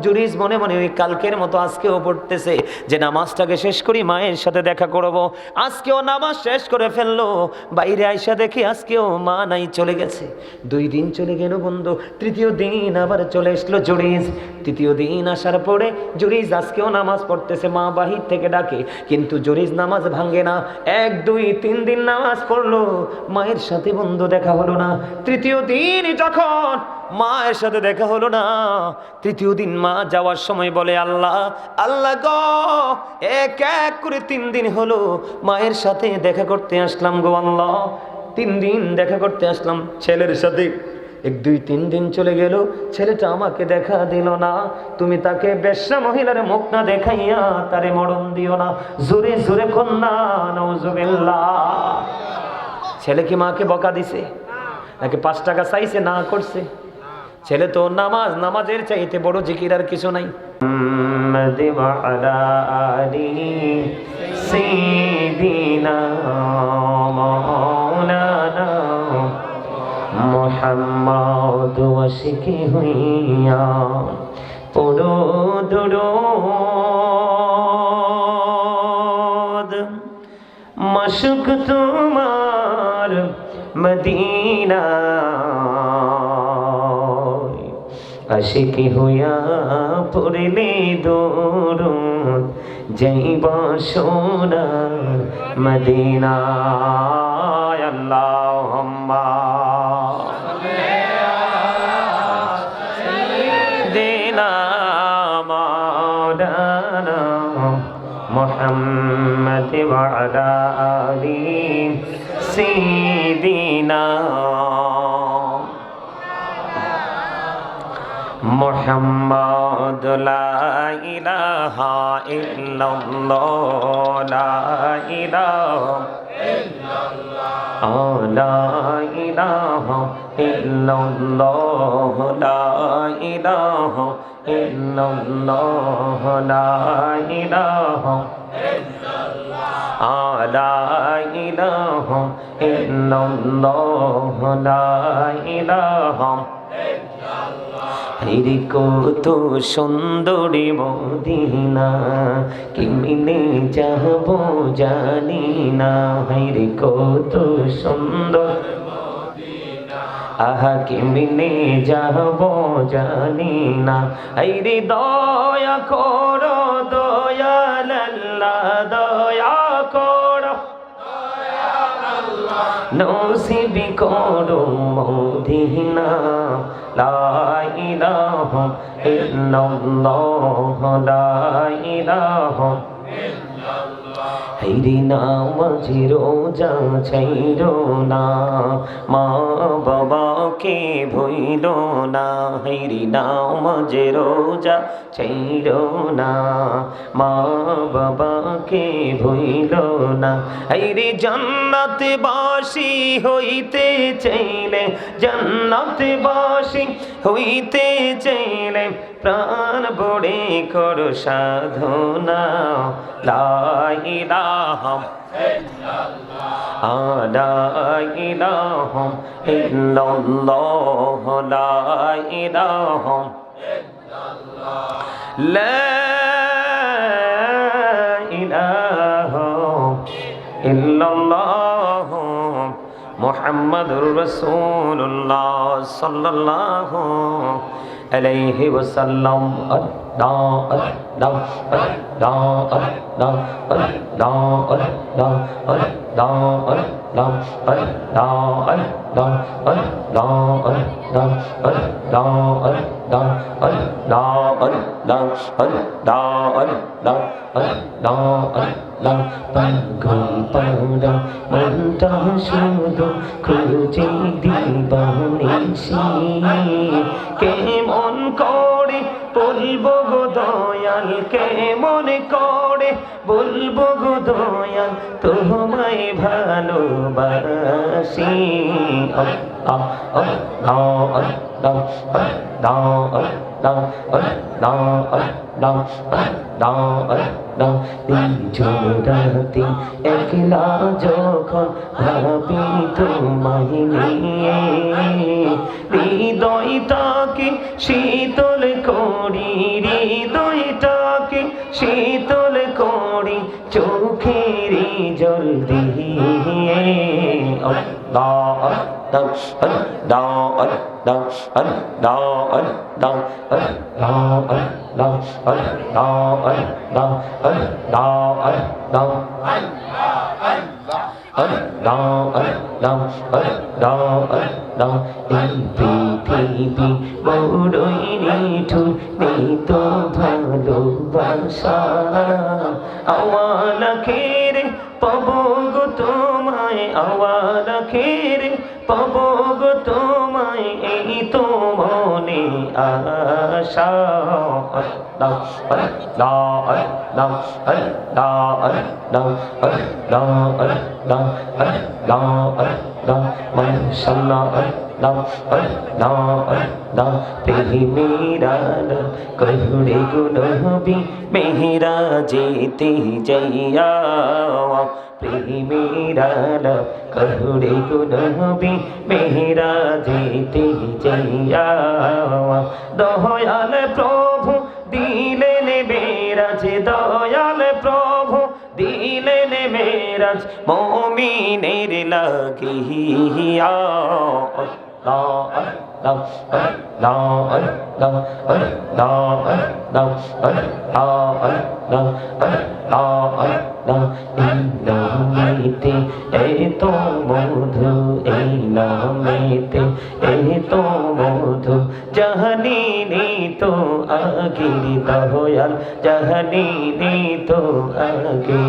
জুরাইজ মনে মনে ওই কালকের মতো আজকেও পড়তেছে যে নামাজটাকে শেষ করি, মায়ের সাথে দেখা করবো। আজকেও নামাজ শেষ করে ফেললো। বাইরে আয়েশা দেখে আজকেও মা নাই, চলে গেছে। 2 দিন চলে গেল বন্ধু। তৃতীয় দিন আবার চলে আসলো জুরাইজ। তৃতীয় দিন আসার পরে জুরাইজ আজকেও নামাজ পড়তেছে। মা বাহির থেকে ডাকে, কিন্তু জুরাইজ নামাজ ভাঙ্গে না। 1 2 3 দিন নামাজ পড়লো, মায়ের সাথে বন্ধু দেখা হলো না। তৃতীয় দিন যখন মায়ের সাথে দেখা হলো না, তৃতীয় দিন মা যাওয়ার সময় বলে, আল্লাহ আল্লাহ গো, এক এক করে 3 দিন হলো মায়ের সাথে দেখা করতে আসলাম গো আল্লাহ। 3 দিন দেখা করতে আসলাম ছেলের সাথে। 1 2 3 দিন চলে গেল, ছেলেটা আমাকে দেখা দিল না। তুমি তাকে বেশ্যা মহিলার মুখ না দেখাইয়া তারে মরণ দিও না। জোরে জোরে কন্যা নাউজুবিল্লাহ। ছেলে কি মাকে বকা দিছে নাকি 5 টাকা চাইছে, না করছে? ছেলে তো নামাজের চাইতে বড় জিকির আর কিছু নাই। মুহাম্মদ মতো আশিকি হইয়া পুরো দুরুদ মশক তোমার মদিনা আশিকি হইয়া পড়লে দুরুদ যাইবা সোনার মদিনায় আল্লাহুম্মা সাইয়্যিদিনা মাওলানা মুহাম্মদ ওয়া আলা আলি সাইয়্যিদিনা মুহাম্মদ লা ইলাহা ইল্লাল্লাহ লা ইলাহা ইল্লাল্লাহ লা ইলাহা ইল্লাল্লাহ লা ইলাহা ইল্লাল্লাহ লা ইলাহা ইল্লাল্লাহ লা ইলাহা ইল্লাল্লাহ লা ইলাহা হাইরে কত সুন্দরী মদিনা কেমনে যাব জানি না হাইরে কত সুন্দর আহা কেমনে যাব জানি না হাইরে দয়া করো দয়াল আল্লাহ দয়া করো নসিব করো মদিনা লা ইলাহা ইল্লাল্লাহ লা ইলাহা হাইরে নামাজি রোজা ছাইরো না মা বাবাকে ভুইলো না হাইরে নামাজি রোজা ছাইরো না মা বাবাকে ভুইলো না হাইরে জান্নাতবাসী হইতে চাইলে জান্নাতবাসী হইতে চাইলে প্রাণ বড়ে করো সাধনা লা ইলাহা ইল্লাল্লাহ লা ইলাহা ইল্লাল্লাহ লা ইলাহা ইল্লাল্লাহ লা ইলাহা ইল্লাল্লাহ মুহাম্মাদুর রাসূলুল্লাহ সাল্লাল্লাহু আলাইহি ওয়াসাল্লাম মনটা শুধু খুঁজে দিবানিসি কেমন করে বলবো গো দয়াল কেমন করে বলবো গো দয়াল তোমায় ভালোবাসি রাতে একলা যখন ভাবি তোমায় নিয়ে হৃদয়টাকে শীতল করি হৃদয়টাকে শীতল করি চোখের জল দিয়ে পৃথিবী বড়ই নিঠুর নেই তো ভালোবাসা আওয়ালা খেরে পাবো গো তোমায় আওয়ালা খেরে পাবো গো তোমায় এই তো মনে আশা মেরা কহুড়ে গুনবি মেহরা যেতে যাইয়া প্রেমের আলাপ করে গো নবী মেরাজেতে যাইয়া দয়াল প্রভু দিলেন মেরাজ দয়াল প্রভু দিলেন মেরাজ মুমিনের লাগিয়া নামেতে এত মধু এই নামেতে এত মধু জাহানি তো আগের দয়াল জাহানি তো আগে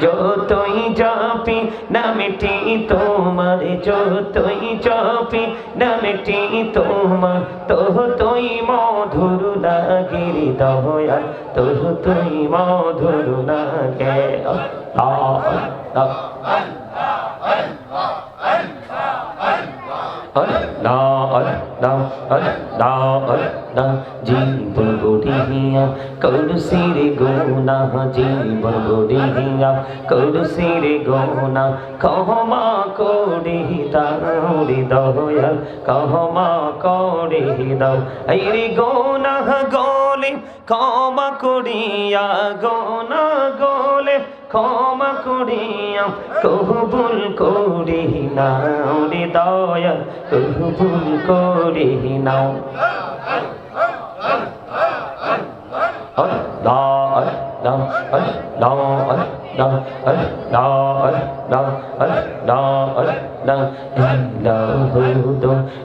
যতই জাপি নামটি তোমার যতই জাপি নামটি তোমার তোই মধুর লাগে দয়াল তোই মধুর লাগে জীবন গড়িয়া করুসির গোনা জীবন গড়িয়া করুসির গোনা ক্ষমা করি দাওরে দয়াল ক্ষমা করি দাও এই রে গোনা গলে ক্ষমা করিয়া গোনা গলে ক্ষমা করিয়া কবুল করি নাও রে দয়াল কবুল করি নাও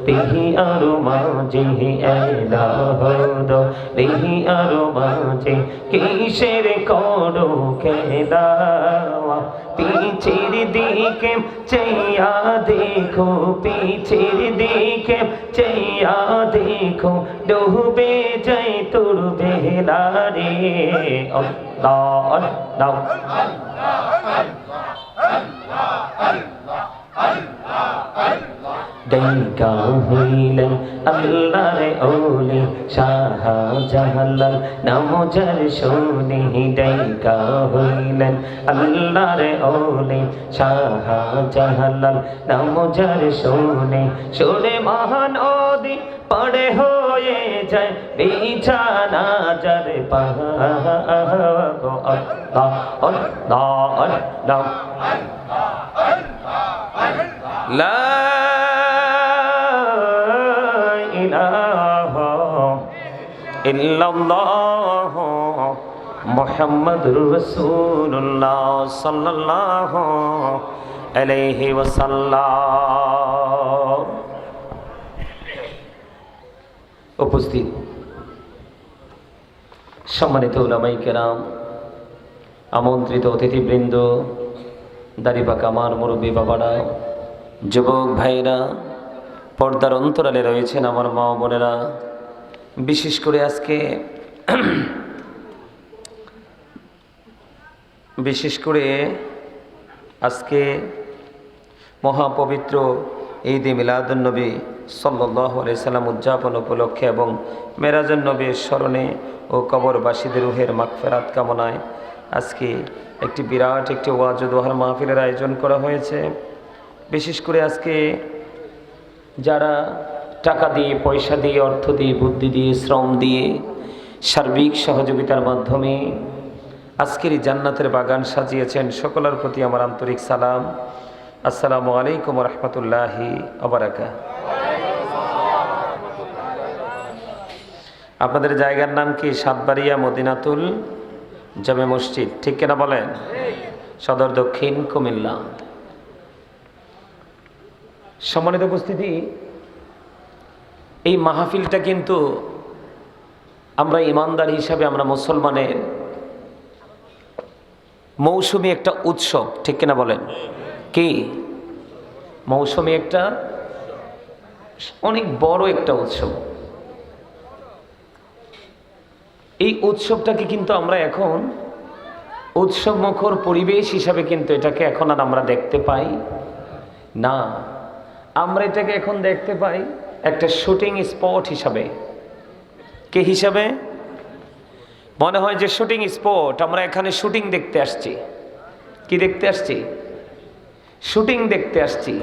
দেহি আরো মাঝে দেহি আরো মাঝে কিসের করো খেদাওয়া পিছের দিকে চেয়া দেখো পিছের দিকে চেয়া দেখো ডুবে যাই তোর বেলা রে ডাইকা হইলেন আল্লাহর ওলি শাহজালাল নাম যার শুনি ডাইকা হইলেন আল্লাহর ওলি শাহজালাল নাম যার শুনি শুনে মহানদী পড়ে হয়ে যায় বিছানা যার পাগো আল্লাহ আল্লাহ আল্লাহ লা ইলাহা ইল্লাল্লাহ মুহাম্মাদুর রাসূলুল্লাহ সাল্লাল্লাহু আলাইহি ওয়াসাল্লাম। উপস্থিত সম্মানিত উলামায়ে কেরাম, আমন্ত্রিত অতিথিবৃন্দ, দাড়িপাকা আমার মুরব্বী বাবারা, যুবক ভাইরা, পর্দার অন্তরালে রয়েছেন আমার মা বোনেরা, বিশেষ করে আজকে মহাপবিত্র ঈদে মিলাদুন্নবী সাল্লাল্লাহু আলাইহি সাল্লাম উদযাপন উপলক্ষে এবং মেরাজুন নবীর স্মরণে ও কবরবাসীদের রুহের মাগফিরাত কামনায় আজকে একটি বিরাট একটি ওয়াজ ও দোহার মাহফিলের আয়োজন করা হয়েছে। বিশেষ করে আজকে যারা টাকা দিয়ে, পয়সা দিয়ে, অর্থ দিয়ে, বুদ্ধি দিয়ে, শ্রম দিয়ে, সার্বিক সহযোগিতার মাধ্যমে আজকের এই জান্নাতের বাগান সাজিয়েছেন, সকলের প্রতি আমার আন্তরিক সালাম। আসসালামু আলাইকুম ওয়া রাহমাতুল্লাহি ওয়া বারাকাতুহু। আপনাদের জায়গার নাম কি? সাতবাড়িয়া মদিনাতুল জামে মসজিদ, ঠিক কিনা বলেন? সদর দক্ষিণ কুমিল্লা। সম্মানিত উপস্থিতি, এই মাহফিলটা কিন্তু আমরা ইমানদার হিসাবে আমরা মুসলমানের মৌসুমী একটা উৎসব, ঠিক কিনা বলেন? কি মৌসুমী একটা অনেক বড় একটা উৎসব। এই উৎসবটাকে কিন্তু আমরা এখন উৎসব মুখর পরিবেশ হিসাবে কিন্তু এটাকে এখন আর আমরা দেখতে পাই না। আমরা এটাকে এখন দেখতে পাই একটা শুটিং স্পট হিসাবে। কে হিসাবে? মনে হয় যে শুটিং স্পট, আমরা এখানে শুটিং দেখতে আসছি। কি দেখতে আসছি? শুটিং দেখতে আসছি।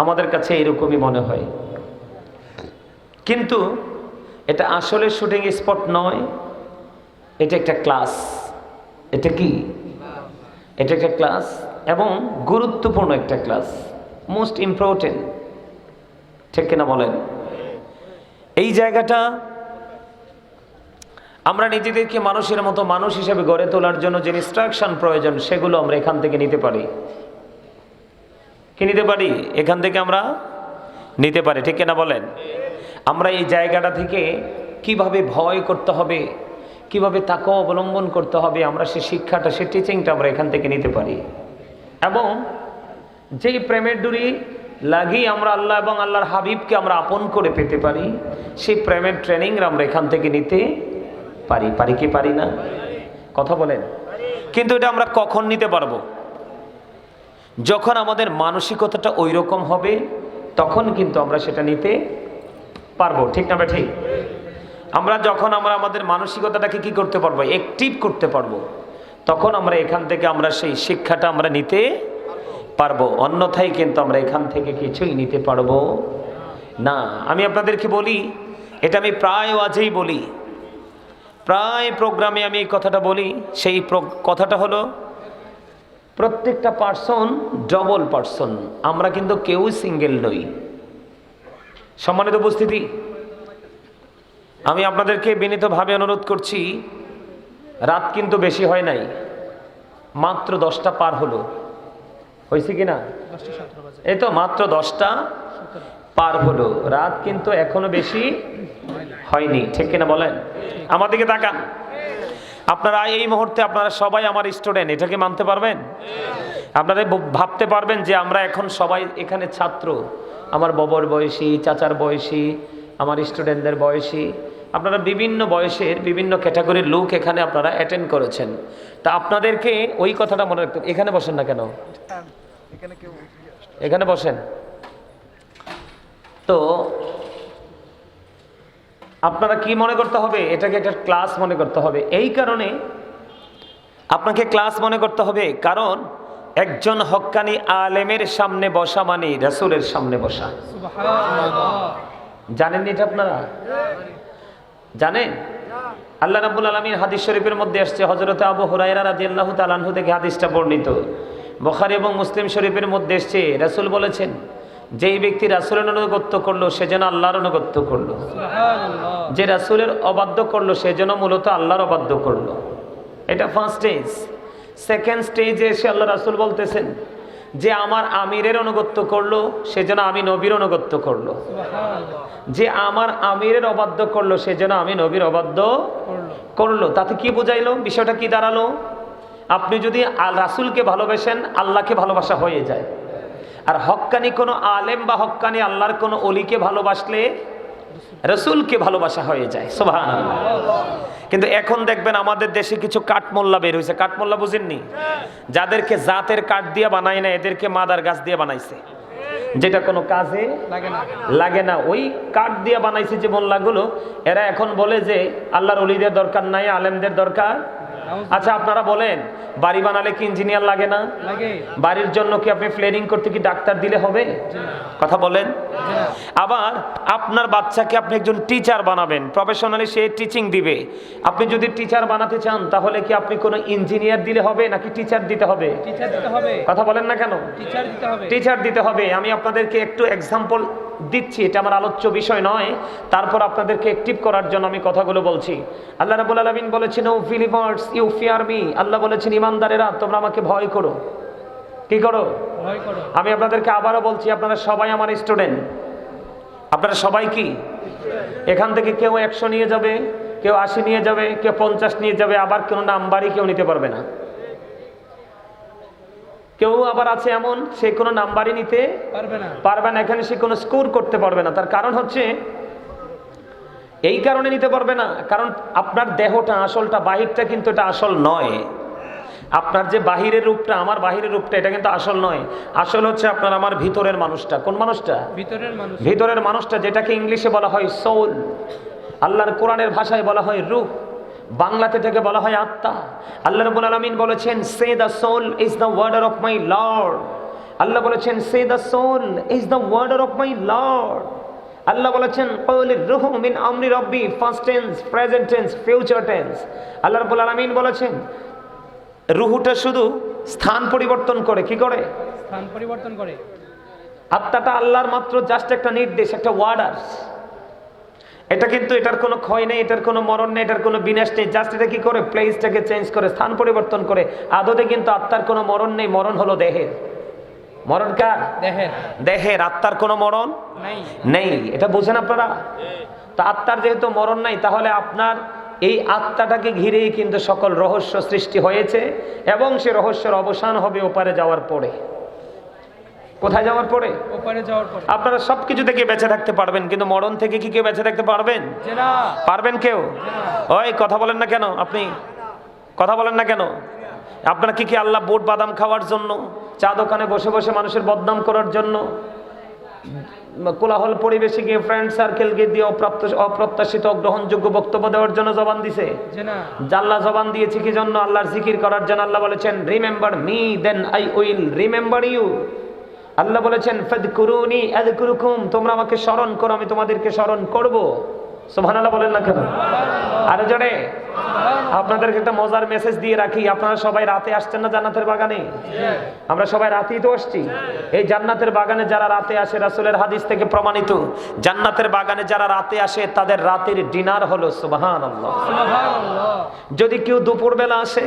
আমাদের কাছে এরকমই মনে হয়, কিন্তু এটা আসলে শুটিং স্পট নয়, এটা একটা ক্লাস। এটা কি? এটা একটা ক্লাস, এবং গুরুত্বপূর্ণ একটা ক্লাস, মোস্ট ইম্পর্টেন্ট। ঠিক কিনা বলেন? এই জায়গাটা আমরা নিজেদেরকে মানুষের মতো মানুষ হিসেবে গড়ে তোলার জন্য যে ইনস্ট্রাকশন প্রয়োজন, সেগুলো আমরা এখান থেকে নিতে পারি। কি নিতে পারি? এখান থেকে আমরা নিতে পারি। ঠিক কিনা বলেন? আমরা এই জায়গাটা থেকে কিভাবে ভয় করতে হবে, কিভাবে তাকওয়া অবলম্বন করতে হবে, আমরা সে শিক্ষাটা, সে টিচিংটা আমরা এখান থেকে নিতে পারি। এবং যেই প্রেমের ডুরি লাগিয়ে আমরা আল্লাহ এবং আল্লাহর হাবিবকে আমরা আপন করে পেতে পারি, সেই প্রেমের ট্রেনিং আমরা এখান থেকে নিতে পারি। পারি কি পারি না? কথা বলেন। কিন্তু এটা আমরা কখন নিতে পারবো? যখন আমাদের মানসিকতাটা ওই রকম হবে, তখন কিন্তু আমরা সেটা নিতে পারবো। ঠিক না? ঠিক। আমরা যখন আমাদের মানসিকতাটাকে কি করতে পারবো? অ্যাক্টিভ করতে পারবো, তখন আমরা এখান থেকে আমরা সেই শিক্ষাটা আমরা নিতে পারবো। অন্যথায় কিন্তু আমরা এখান থেকে কিছুই নিতে পারবো না। আমি আপনাদেরকে বলি, এটা আমি প্রায় ওয়াজেই বলি, প্রায় প্রোগ্রামে আমি এই কথাটা বলি। সেই কথাটা হলো, প্রত্যেকটা পার্সন ডবল পার্সন, আমরা কিন্তু কেউ সিঙ্গেল নই। সম্মানিত উপস্থিতি, আমি আপনাদেরকে বিনীতভাবে অনুরোধ করছি, রাত কিন্তু বেশি হয় নাই, মাত্র 10টা পার হলো। হয়েছে কিনা? এই তো মাত্র 10টা পার হলো, রাত কিন্তু এখনো বেশি হয়নি। ঠিক কিনা বলেন? আমার দিকে তাকান। আপনারা এই মুহূর্তে আপনারা সবাই আমার স্টুডেন্ট, এটাকে মানতে পারবেন? আপনারা ভাবতে পারবেন যে আমরা এখন সবাই এখানে ছাত্র, আমার বাবার বয়সী, চাচার বয়সী, আমার স্টুডেন্টদের বয়সী, আপনারা বিভিন্ন বয়সের বিভিন্ন ক্যাটাগরির লোক এখানে আপনারা অ্যাটেন্ড করেছেন। তা আপনাদেরকে ওই কথাটা মনে রাখতে, এখানে বসেন না কেন? এখানে বসেন। তো আপনারা কি মনে করতে হবে? এটাকে একটা ক্লাস মনে করতে হবে। এই কারণে আপনাকে ক্লাস মনে করতে হবে, কারণ একজন হক্কানি আলেমের সামনে বসা মানে রাসূলের সামনে বসা। জানেন এটা? আপনারা জানেন? আল্লাহ রাব্বুল আলামিন হাদিস শরীফের মধ্যে আসছে, হযরত আবু হুরায়রা রাদিয়াল্লাহু তাআলা আনহু থেকে হাদিসটা বর্ণিত, বুখারী এবং মুসলিম শরীফের মধ্যে এসেছে। রাসূল বলেছেন, যেই ব্যক্তি রাসূলের অনুগত্য করলো সে যেন আল্লাহর অনুগত্য করলো, যে রাসূলের অবাধ্য করলো সে যেন মূলত আল্লাহর অবাধ্য করলো। এটা ফার্স্ট স্টেজ। সেকেন্ড স্টেজে এসে আল্লাহ রাসূল বলতেছেন যে আমার আমিরের অনুগত্য করলো সে যেন আমি নবীর অনুগত্য করলো, যে আমার আমিরের অবাধ্য করলো সে যেন আমি নবীর অবাধ্য করলো। তাতে কি বোঝাইলো? বিষয়টা কি দাঁড়ালো? আপনি যদি রাসূলকে ভালোবাসেন, আল্লাহকে ভালোবাসা হয়ে যায়। আর হক্কানি কোনো আলেম বা হক্কানি আল্লাহর কোনো অলিকে ভালোবাসলে রাসূলকে ভালোবাসা হয়ে যায়। সুবহানাল্লাহ। কিন্তু এখন দেখবেন আমাদের দেশে কিছু কাঠমোল্লা বের হয়েছে। কাঠমোল্লা বুঝেননি? যাদেরকে জাতের কাঠ দিয়ে বানায় না, এদেরকে মাদার গাছ দিয়ে বানাইছে, যেটা কোনো কাজে লাগে না। ওই কাঠ দিয়ে বানাইছে যে মোল্লাগুলো, এরা এখন বলে যে আল্লাহর ওলিদের দরকার নাই, আলেমদের দরকার। আচ্ছা আপনারা বলেন, বাড়ি বানালে কি ইঞ্জিনিয়ার লাগে না? বাড়ির জন্য কি আপনি প্ল্যানিং করতে কি ডাক্তার দিলে হবে? কথা বলেন। আবার আপনার বাচ্চাকে আপনি একজন টিচার বানাবেন, প্রফেশনালি সে টিচিং দিবে। আপনি যদি টিচার বানাতে চান, তাহলে কি আপনি কোনো ইঞ্জিনিয়ার দিলে হবে নাকি টিচার দিতে হবে? কথা বলেন না কেন? টিচার দিতে হবে। আমি আপনাদেরকে একটু এক্সাম্পল দিচ্ছি, এটা আমার আলোচ্য বিষয় নয়, তারপর আপনাদেরকে অ্যাক্টিভ করার জন্য আমি কথাগুলো বলছি। আল্লাহ রাব্বুল আলামিন বলেছেন, O believers you fear me. আল্লাহ বলেছেন, ইমানদারেরা তোমরা আমাকে ভয় করো। কি করো? ভয় করো। আমি আপনাদেরকে আবারও বলছি, আপনারা সবাই আমার স্টুডেন্ট। আপনারা সবাই কি এখান থেকে কেউ 100 নিয়ে যাবে, কেউ 80 নিয়ে যাবে, কেউ 50 নিয়ে যাবে, আবার কোনো নাম্বারই কেউ নিতে পারবে না। কেউ আবার আছে এমন, সে কোনো নাম্বারই নিতে পারবে না, এখানে সে কোনো স্কোর করতে পারবে না। তার কারণ হচ্ছে, এই কারণে নিতে পারবে না, কারণ আপনার দেহটা আসলটা, বাহিরটা কিন্তু এটা আসল নয়। আপনার যে বাহিরের রূপটা, আমার বাহিরের রূপটা, এটা কিন্তু আসল নয়। আসল হচ্ছে আপনার আমার ভিতরের মানুষটা। কোন মানুষটা? ভিতরের মানুষটা, যেটাকে ইংলিশে বলা হয় সোল, আল্লাহর কোরআনের ভাষায় বলা হয় রূহ। বাংলাতে থেকে বলা হয় আত্মা। আল্লাহ রাব্বুল আলামিন বলেছেন say the soul is the order of my Lord. আল্লাহ বলেছেন say the soul is the order of my Lord. আল্লাহ বলেছেন ক্বালির রূহু মিন আমরি রাব্বি, first tense, present tense, future tense. আল্লাহ রাব্বুল আলামিন বলেছেন রুহুটা শুধু স্থান পরিবর্তন করে। কি করে? স্থান পরিবর্তন করে। আত্মাটা আল্লাহর মাত্র জাস্ট একটা নির্দেশ, একটা ওয়ার্ডার। এটা কিন্তু এটার কোনো ক্ষয় নেই, এটার কোনো মরণ নেই, এটার কোনো বিনাশ নেই। জাস্ট এটা কি করে? প্লেসটাকে চেঞ্জ করে, স্থান পরিবর্তন করে। আদতে কিন্তু আত্মার কোনো মরণ নেই, মরণ হলো দেহের। মরণ কার? দেহের। দেহের। আত্মার কোনো মরণ নেই। এটা বোঝেন আপনারা? তো আত্মার যেহেতু মরণ নাই, তাহলে আপনার এই আত্মাটাকে ঘিরেই কিন্তু সকল রহস্য সৃষ্টি হয়েছে, এবং সে রহস্যের অবসান হবে ওপারে যাওয়ার পরে। কোথায় যাওয়ার পরে? ওপারে যাওয়ার পরে। আপনারা সবকিছু থেকে বেঁচে থাকতে পারবেন, কিন্তু মরণ থেকে কি কেউ বেঁচে থাকতে পারবেন? না। পারবেন কেউ? ওই কথা বলেন না কেন? আপনি কথা বলেন না কেন? আপনারা কি আল্লাহ বুট বাদাম খাওয়ার জন্য, চা দোকানে বসে বসে মানুষের বদনাম করার জন্য, কোলাহল পরিবেশে গিয়ে ফ্রেন্ড সার্কেলকে দিয়ে অপ্রত্যাশিত গ্রহণযোগ্য বক্তব্য দেওয়ার জন্য জবান দিছে? আল্লাহ জবান দিয়েছে কি জন্য? আল্লাহর জিকির করার জন্য। আল্লাহ বলেছেন remember me then I will remember you. আল্লাহ বলেছেন ফাদকুরুনি আযকুরুকুম, তোমরা আমাকে স্মরণ করো, আমি তোমাদেরকে স্মরণ করব। সুবহানাল্লাহ বলেন না কেন? আরে জোরে। আপনাদেরকে একটা মজার মেসেজ দিয়ে রাখি, আপনারা সবাই রাতে আসছেন না জান্নাতের বাগানে? আমরা সবাই রাতেই তো আসছি। এই জান্নাতের বাগানে যারা রাতে আসে, রাসূলের হাদিস থেকে প্রমাণিত, জান্নাতের বাগানে যারা রাতে আসে তাদের রাতের ডিনার হলো সুবহানাল্লাহ। যদি কেউ দুপুরবেলা আসে,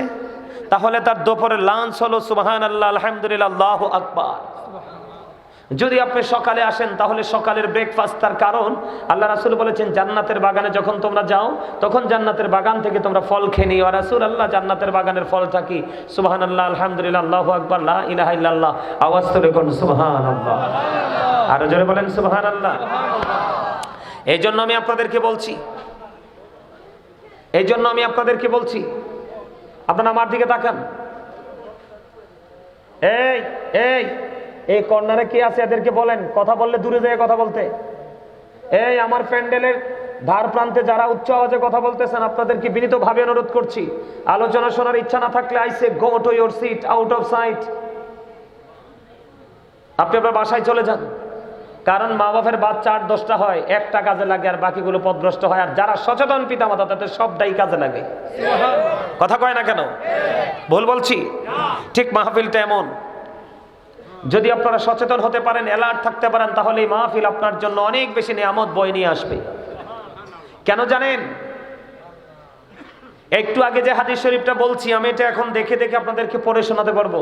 তাহলে তার দুপুরের লাঞ্চ হলো সুবহানাল্লাহ, আলহামদুলিল্লাহ, আল্লাহু আকবার। যদি আপনি সকালে আসেন, তাহলে সকালের ব্রেকফাস্ট। তার কারণ আল্লাহ রাসূল বলেছেন জান্নাতের বাগানে যখন তোমরা যাও, তখন জান্নাতের বাগান থেকে তোমরা ফল খেয়ে নিও। রাসূল আল্লাহ জান্নাতের বাগানের ফলটা কি? সুবহানাল্লাহ, আলহামদুলিল্লাহ, আল্লাহু আকবার, লা ইলাহা ইল্লাল্লাহ। আওয়াজ করে কোন সুবহানাল্লাহ। আর জোরে বলেন সুবহানাল্লাহ। এই জন্য আমি আপনাদেরকে বলছি, আপনারা আমার দিকে তাকান। এই কর্নারে কে আছে? এদেরকে বলেন কথা বললে দূরে যেয়ে কথা বলতে। এই আমার প্যান্ডেলের ধার প্রান্তে যারা উচ্চ আওয়াজে কথা বলতেছেন, আপনাদেরকে বিনীতভাবে অনুরোধ করছি, আলোচনা শোনার ইচ্ছা না থাকলে I say go to your seat, out of sight. আপনি আপনার বাসায় চলে যান। কারণ মা বাপের বাচ্চা 8-10টা হয়, একটা কাজে লাগে আর বাকিগুলো পথভ্রষ্ট হয়। আর যারা সচেতন পিতামাতা, তাদের সবটাই কাজে লাগে। কথা কয় না কেন? ভুল বলছি? ঠিক মাহফিলটা এমন, যদি আপনারা সচেতন হতে পারেন, অ্যালার্ট থাকতে পারেন, তাহলে এই মাহফিল আপনার জন্য অনেক বেশি নিয়ামত বয়ে নিয়ে আসবে। কেন জানেন? একটু আগে যে হাদিস শরীফটা বলছি, আমি এটা এখন দেখে দেখে আপনাদেরকে পড়ে শোনাতে পারবো।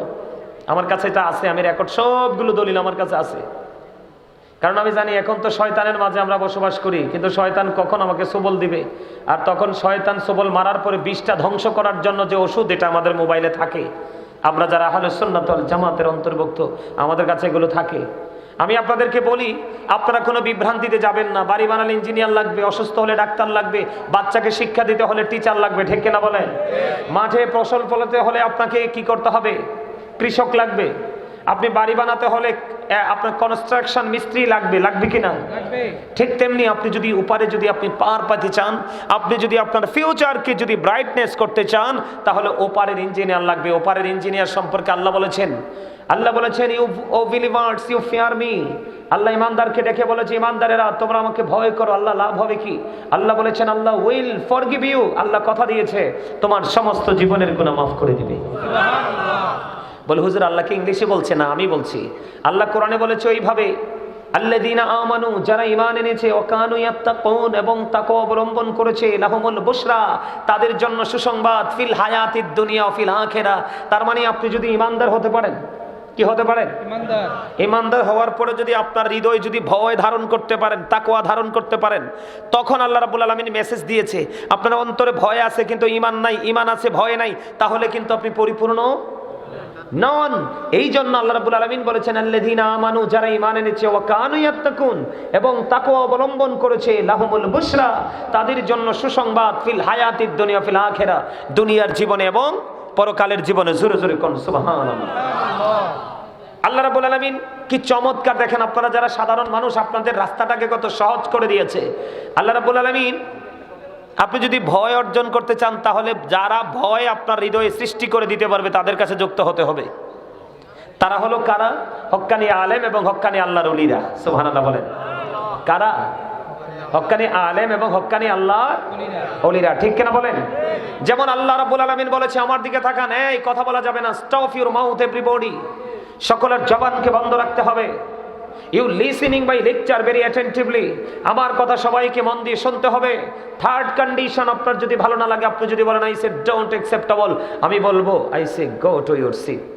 আমার কাছে এটা আছে, আমি রেকর্ড সবগুলো দলিল আমার কাছে আছে। কারণ আমি জানি এখন তো শয়তানের মাঝে আমরা বসবাস করি, কিন্তু শয়তান কখন আমাকে সবল দিবে, আর তখন শয়তান সবল মারার পরে 20টা ধ্বংস করার জন্য যে ওষুধ, এটা আমাদের মোবাইলে থাকে। আমরা যারা আহলে সুন্নাত ওয়াল জামাতের অন্তর্ভুক্ত, আমাদের কাছে এগুলো থাকে। আমি আপনাদেরকে বলি, আপনারা কোনো বিভ্রান্তিতে যাবেন না। বাড়ি বানালে ইঞ্জিনিয়ার লাগবে, অসুস্থ হলে ডাক্তার লাগবে, বাচ্চাকে শিক্ষা দিতে হলে টিচার লাগবে, ঠিক কিনা বলেন? মাঠে ফসল ফলাতে হলে আপনাকে কি করতে হবে? কৃষক লাগবে। আপনি বাড়ি বানাতে হলে আপনার কনস্ট্রাকশন মিস্ত্রি লাগবে কিনা? ঠিক তেমনি আপনি যদি উপরে যদি আপনি পার পাতে চান, আপনি যদি আপনার ফিউচারকে যদি ব্রাইটনেস করতে চান, তাহলে ওপারের ইঞ্জিনিয়ার লাগবে। ওপারের ইঞ্জিনিয়ার সম্পর্কে আল্লাহ বলেছেন you O believers you fear me. আল্লাহ ইমানদারকে ডেকে বলেছে, ইমানদারেরা তোমরা আমাকে ভয় করো। আল্লাহ লাভ হবে কি? আল্লাহ বলেছেন আল্লাহ উইল ফরগিভ ইউ। আল্লাহ কথা দিয়েছে তোমার সমস্ত জীবনের গুনাহ মাফ করে দিবে। বলে হুজুর আল্লাহকে ইংলিশে বলছে না, আমি বলছি। আল্লাহ কোরআনে বলেছে ওইভাবে, আল্লাযীনা আমানু, যারা ঈমান এনেছে, ওয়া কানু ইয়াত্তাকুন, এবং তাকওয়া অবলম্বন করেছে, লাহুমুল বুশরা, তাদের জন্য সুসংবাদ, ফিল হায়াতিদ দুনিয়া ওয়া ফিল আখিরা। তার মানে আপনি যদি ঈমানদার হতে পারেন, কি হতে পারেন? ঈমানদার হওয়ার পরে যদি আপনার হৃদয় যদি ভয় ধারণ করতে পারেন, তাকওয়া ধারণ করতে পারেন, তখন আল্লাহ রাব্বুল আলামিন মেসেজ দিয়েছে, আপনার অন্তরে ভয় আছে কিন্তু ঈমান নাই, ঈমান আছে ভয় নাই, তাহলে কিন্তু আপনি পরিপূর্ণ নন। এই জন্য আল্লাহ রাব্বুল আলামিন বলেছেন আল্লাযীনা আমানু, যারা ঈমান এনেছে, ওয়া কানু ইয়াত্তাকুন, এবং তাকওয়া অবলম্বন করেছে, লাহুমুল বুশরা, তাদের জন্য সুসংবাদ, ফিল হায়াতিদ দুনিয়া ফিল আখিরা, দুনিয়ার জীবনে এবং পরকালের জীবনে। জোরে জোরে কোন সুবহানাল্লাহ। আল্লাহ রাব্বুল আলামিন কি চমৎকার! দেখেন আপনারা যারা সাধারণ মানুষ, আপনাদের রাস্তাটাকে কত সহজ করে দিয়েছে। আল্লাহ রাব্বুল আলামিন আপনি যদি ভয় অর্জন করতে চান তাহলে যারা ভয় আপনার হৃদয়ে সৃষ্টি করে দিতে পারবে তাদের কাছে যুক্ত হতে হবে। তারা হলো কারা? হক্কানি আলেম এবং হক্কানি আল্লাহর ওলিরা। সুবহানাল্লাহ বলেন। কারা? হক্কানি আলেম এবং হক্কানি আল্লাহর ওলিরা। ঠিক কিনা বলেন? যেমন আল্লাহ রাব্বুল আলামিন বলেছে, আমার দিকে তাকান, এই কথা বলা যাবে না, স্টপ ইউর মাউথ এভরিবডি, সকলের জবানকে বন্ধ রাখতে হবে। You listening by lecture very attentively, আমার কথা সবাইকে মন দিয়ে শুনতে হবে। থার্ড কন্ডিশন, আপনার যদি ভালো না লাগে, আপনি যদি বলেন আই সে ডোন্ট অ্যাকসেপ্টেবল, আমি বলবো I say go to your seat.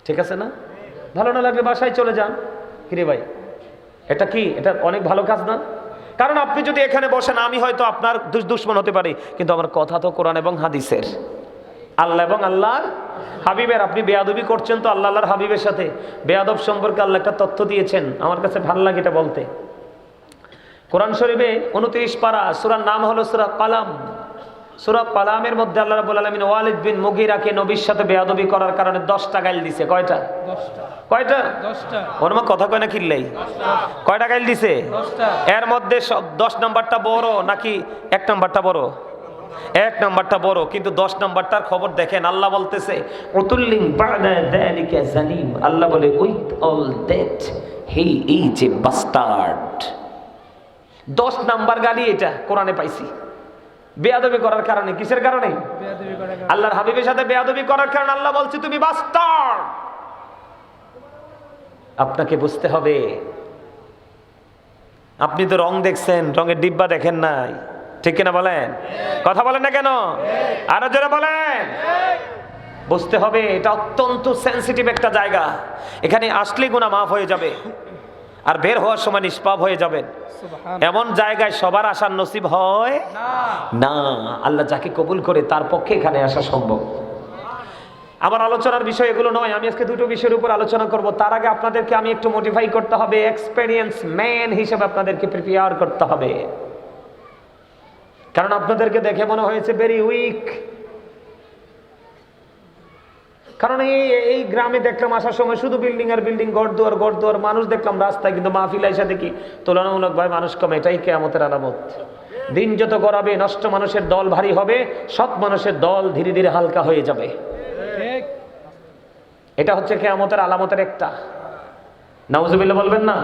ঠিক আছে না? ভালো না লাগলে বাসায় চলে যান। কিরে ভাই, এটা কি? এটা অনেক ভালো কাজ না? কারণ আপনি যদি এখানে বসেন, আমি হয়তো আপনার দুশ্মন হতে পারি, কিন্তু আমার কথা তো কোরআন এবং হাদিসের, আল্লাহ এবং আল্লাহর হাবিবের। আপনি বেয়াদবি করছেন তো আল্লাহ আল্লাহর হাবিবের সাথে। বেয়াদব সম্পর্কে আল্লাহ একটা তথ্য দিয়েছেন, আমার কাছে ভালো লাগে এটা বলতে। কোরআন শরীফে 29 পারা, সূরার নাম হলো সূরা কালাম। সূরা কালামের মধ্যে আল্লাহ রাব্বুল আলামিন ওয়ালিদ বিন মুগীরাকে নবীর সাথে বেয়াদবি করার কারণে 10টা গাইল দিছে। কয়টা? 10টা। কয়টা? 10টা। ওর মা কথা কয় না কিল্লাই? কয়টা গাইল দিছে? 10টা। এর মধ্যে 10 নাম্বারটা বড় নাকি 1 নাম্বারটা বড়? 1 নাম্বারটা বড়, কিন্তু 10 নাম্বারটার খবর দেখেন। আল্লাহ বলতেছে উতুল্লিং বা'দা যালিকা জালিম, আল্লাহ বলে with all that he is a bastard. 10 number গালি এটা কোরআনে পাইছি বেয়াদবি করার কারণে। কিসের কারণে? বেয়াদবি করার কারণে। আল্লাহর হাবিবের সাথে বেয়াদবি করার কারণে আল্লাহ বলছে তুমি বাস্টার্ড। আপনাকে বুঝতে হবে, আপনি তো রং দেখছেন, রঙের ডিব্বা দেখেন নাই। ঠিক কিনা বলেন? কথা বলেন না কেন? আরো জোরে বলেন। বুঝতে হবে এটা অত্যন্ত সেনসিটিভ একটা জায়গা। এখানে আসলে গুনাহ মাফ হয়ে যাবে, আর বের হওয়ার সময় নিষ্পাপ হয়ে যাবেন। সুবহানাল্লাহ। এমন জায়গায় সবার আসার নসিব হয় না। আল্লাহ যাকে কবুল করে তার পক্ষে এখানে আসা সম্ভব। আমার আলোচনার বিষয় এগুলো নয়, আমি আজকে দুটো বিষয়ের উপর আলোচনা করব। তার আগে আপনাদেরকে আমি একটু মোটিফাই করতে হবে, এক্সপেরিয়েন্স ম্যান হিসেবে আপনাদেরকে প্রিপেয়ার করতে হবে। কারণ আপনাদেরকে দেখে মনে হয়েছে ভেরি উইক। কারণ এই গ্রামে দেখলাম আসার সময় শুধু বিল্ডিং আর বিল্ডিং, ঘর দুয়ার, মানুষ দেখলাম রাস্তায়, কিন্তু মাহফিল আইসা দেখি তুলনামূলকভাবে মানুষ কম। এটাই কিয়ামতের আলামত। দিন যত গড়াবে, নষ্ট মানুষের দল ভারী হবে, সৎ মানুষের দল ধীরে ধীরে হালকা হয়ে যাবে। ঠিক। এটা হচ্ছে কিয়ামতের আলামতের একটা। নাউজুবিল্লাহ বলবেন না?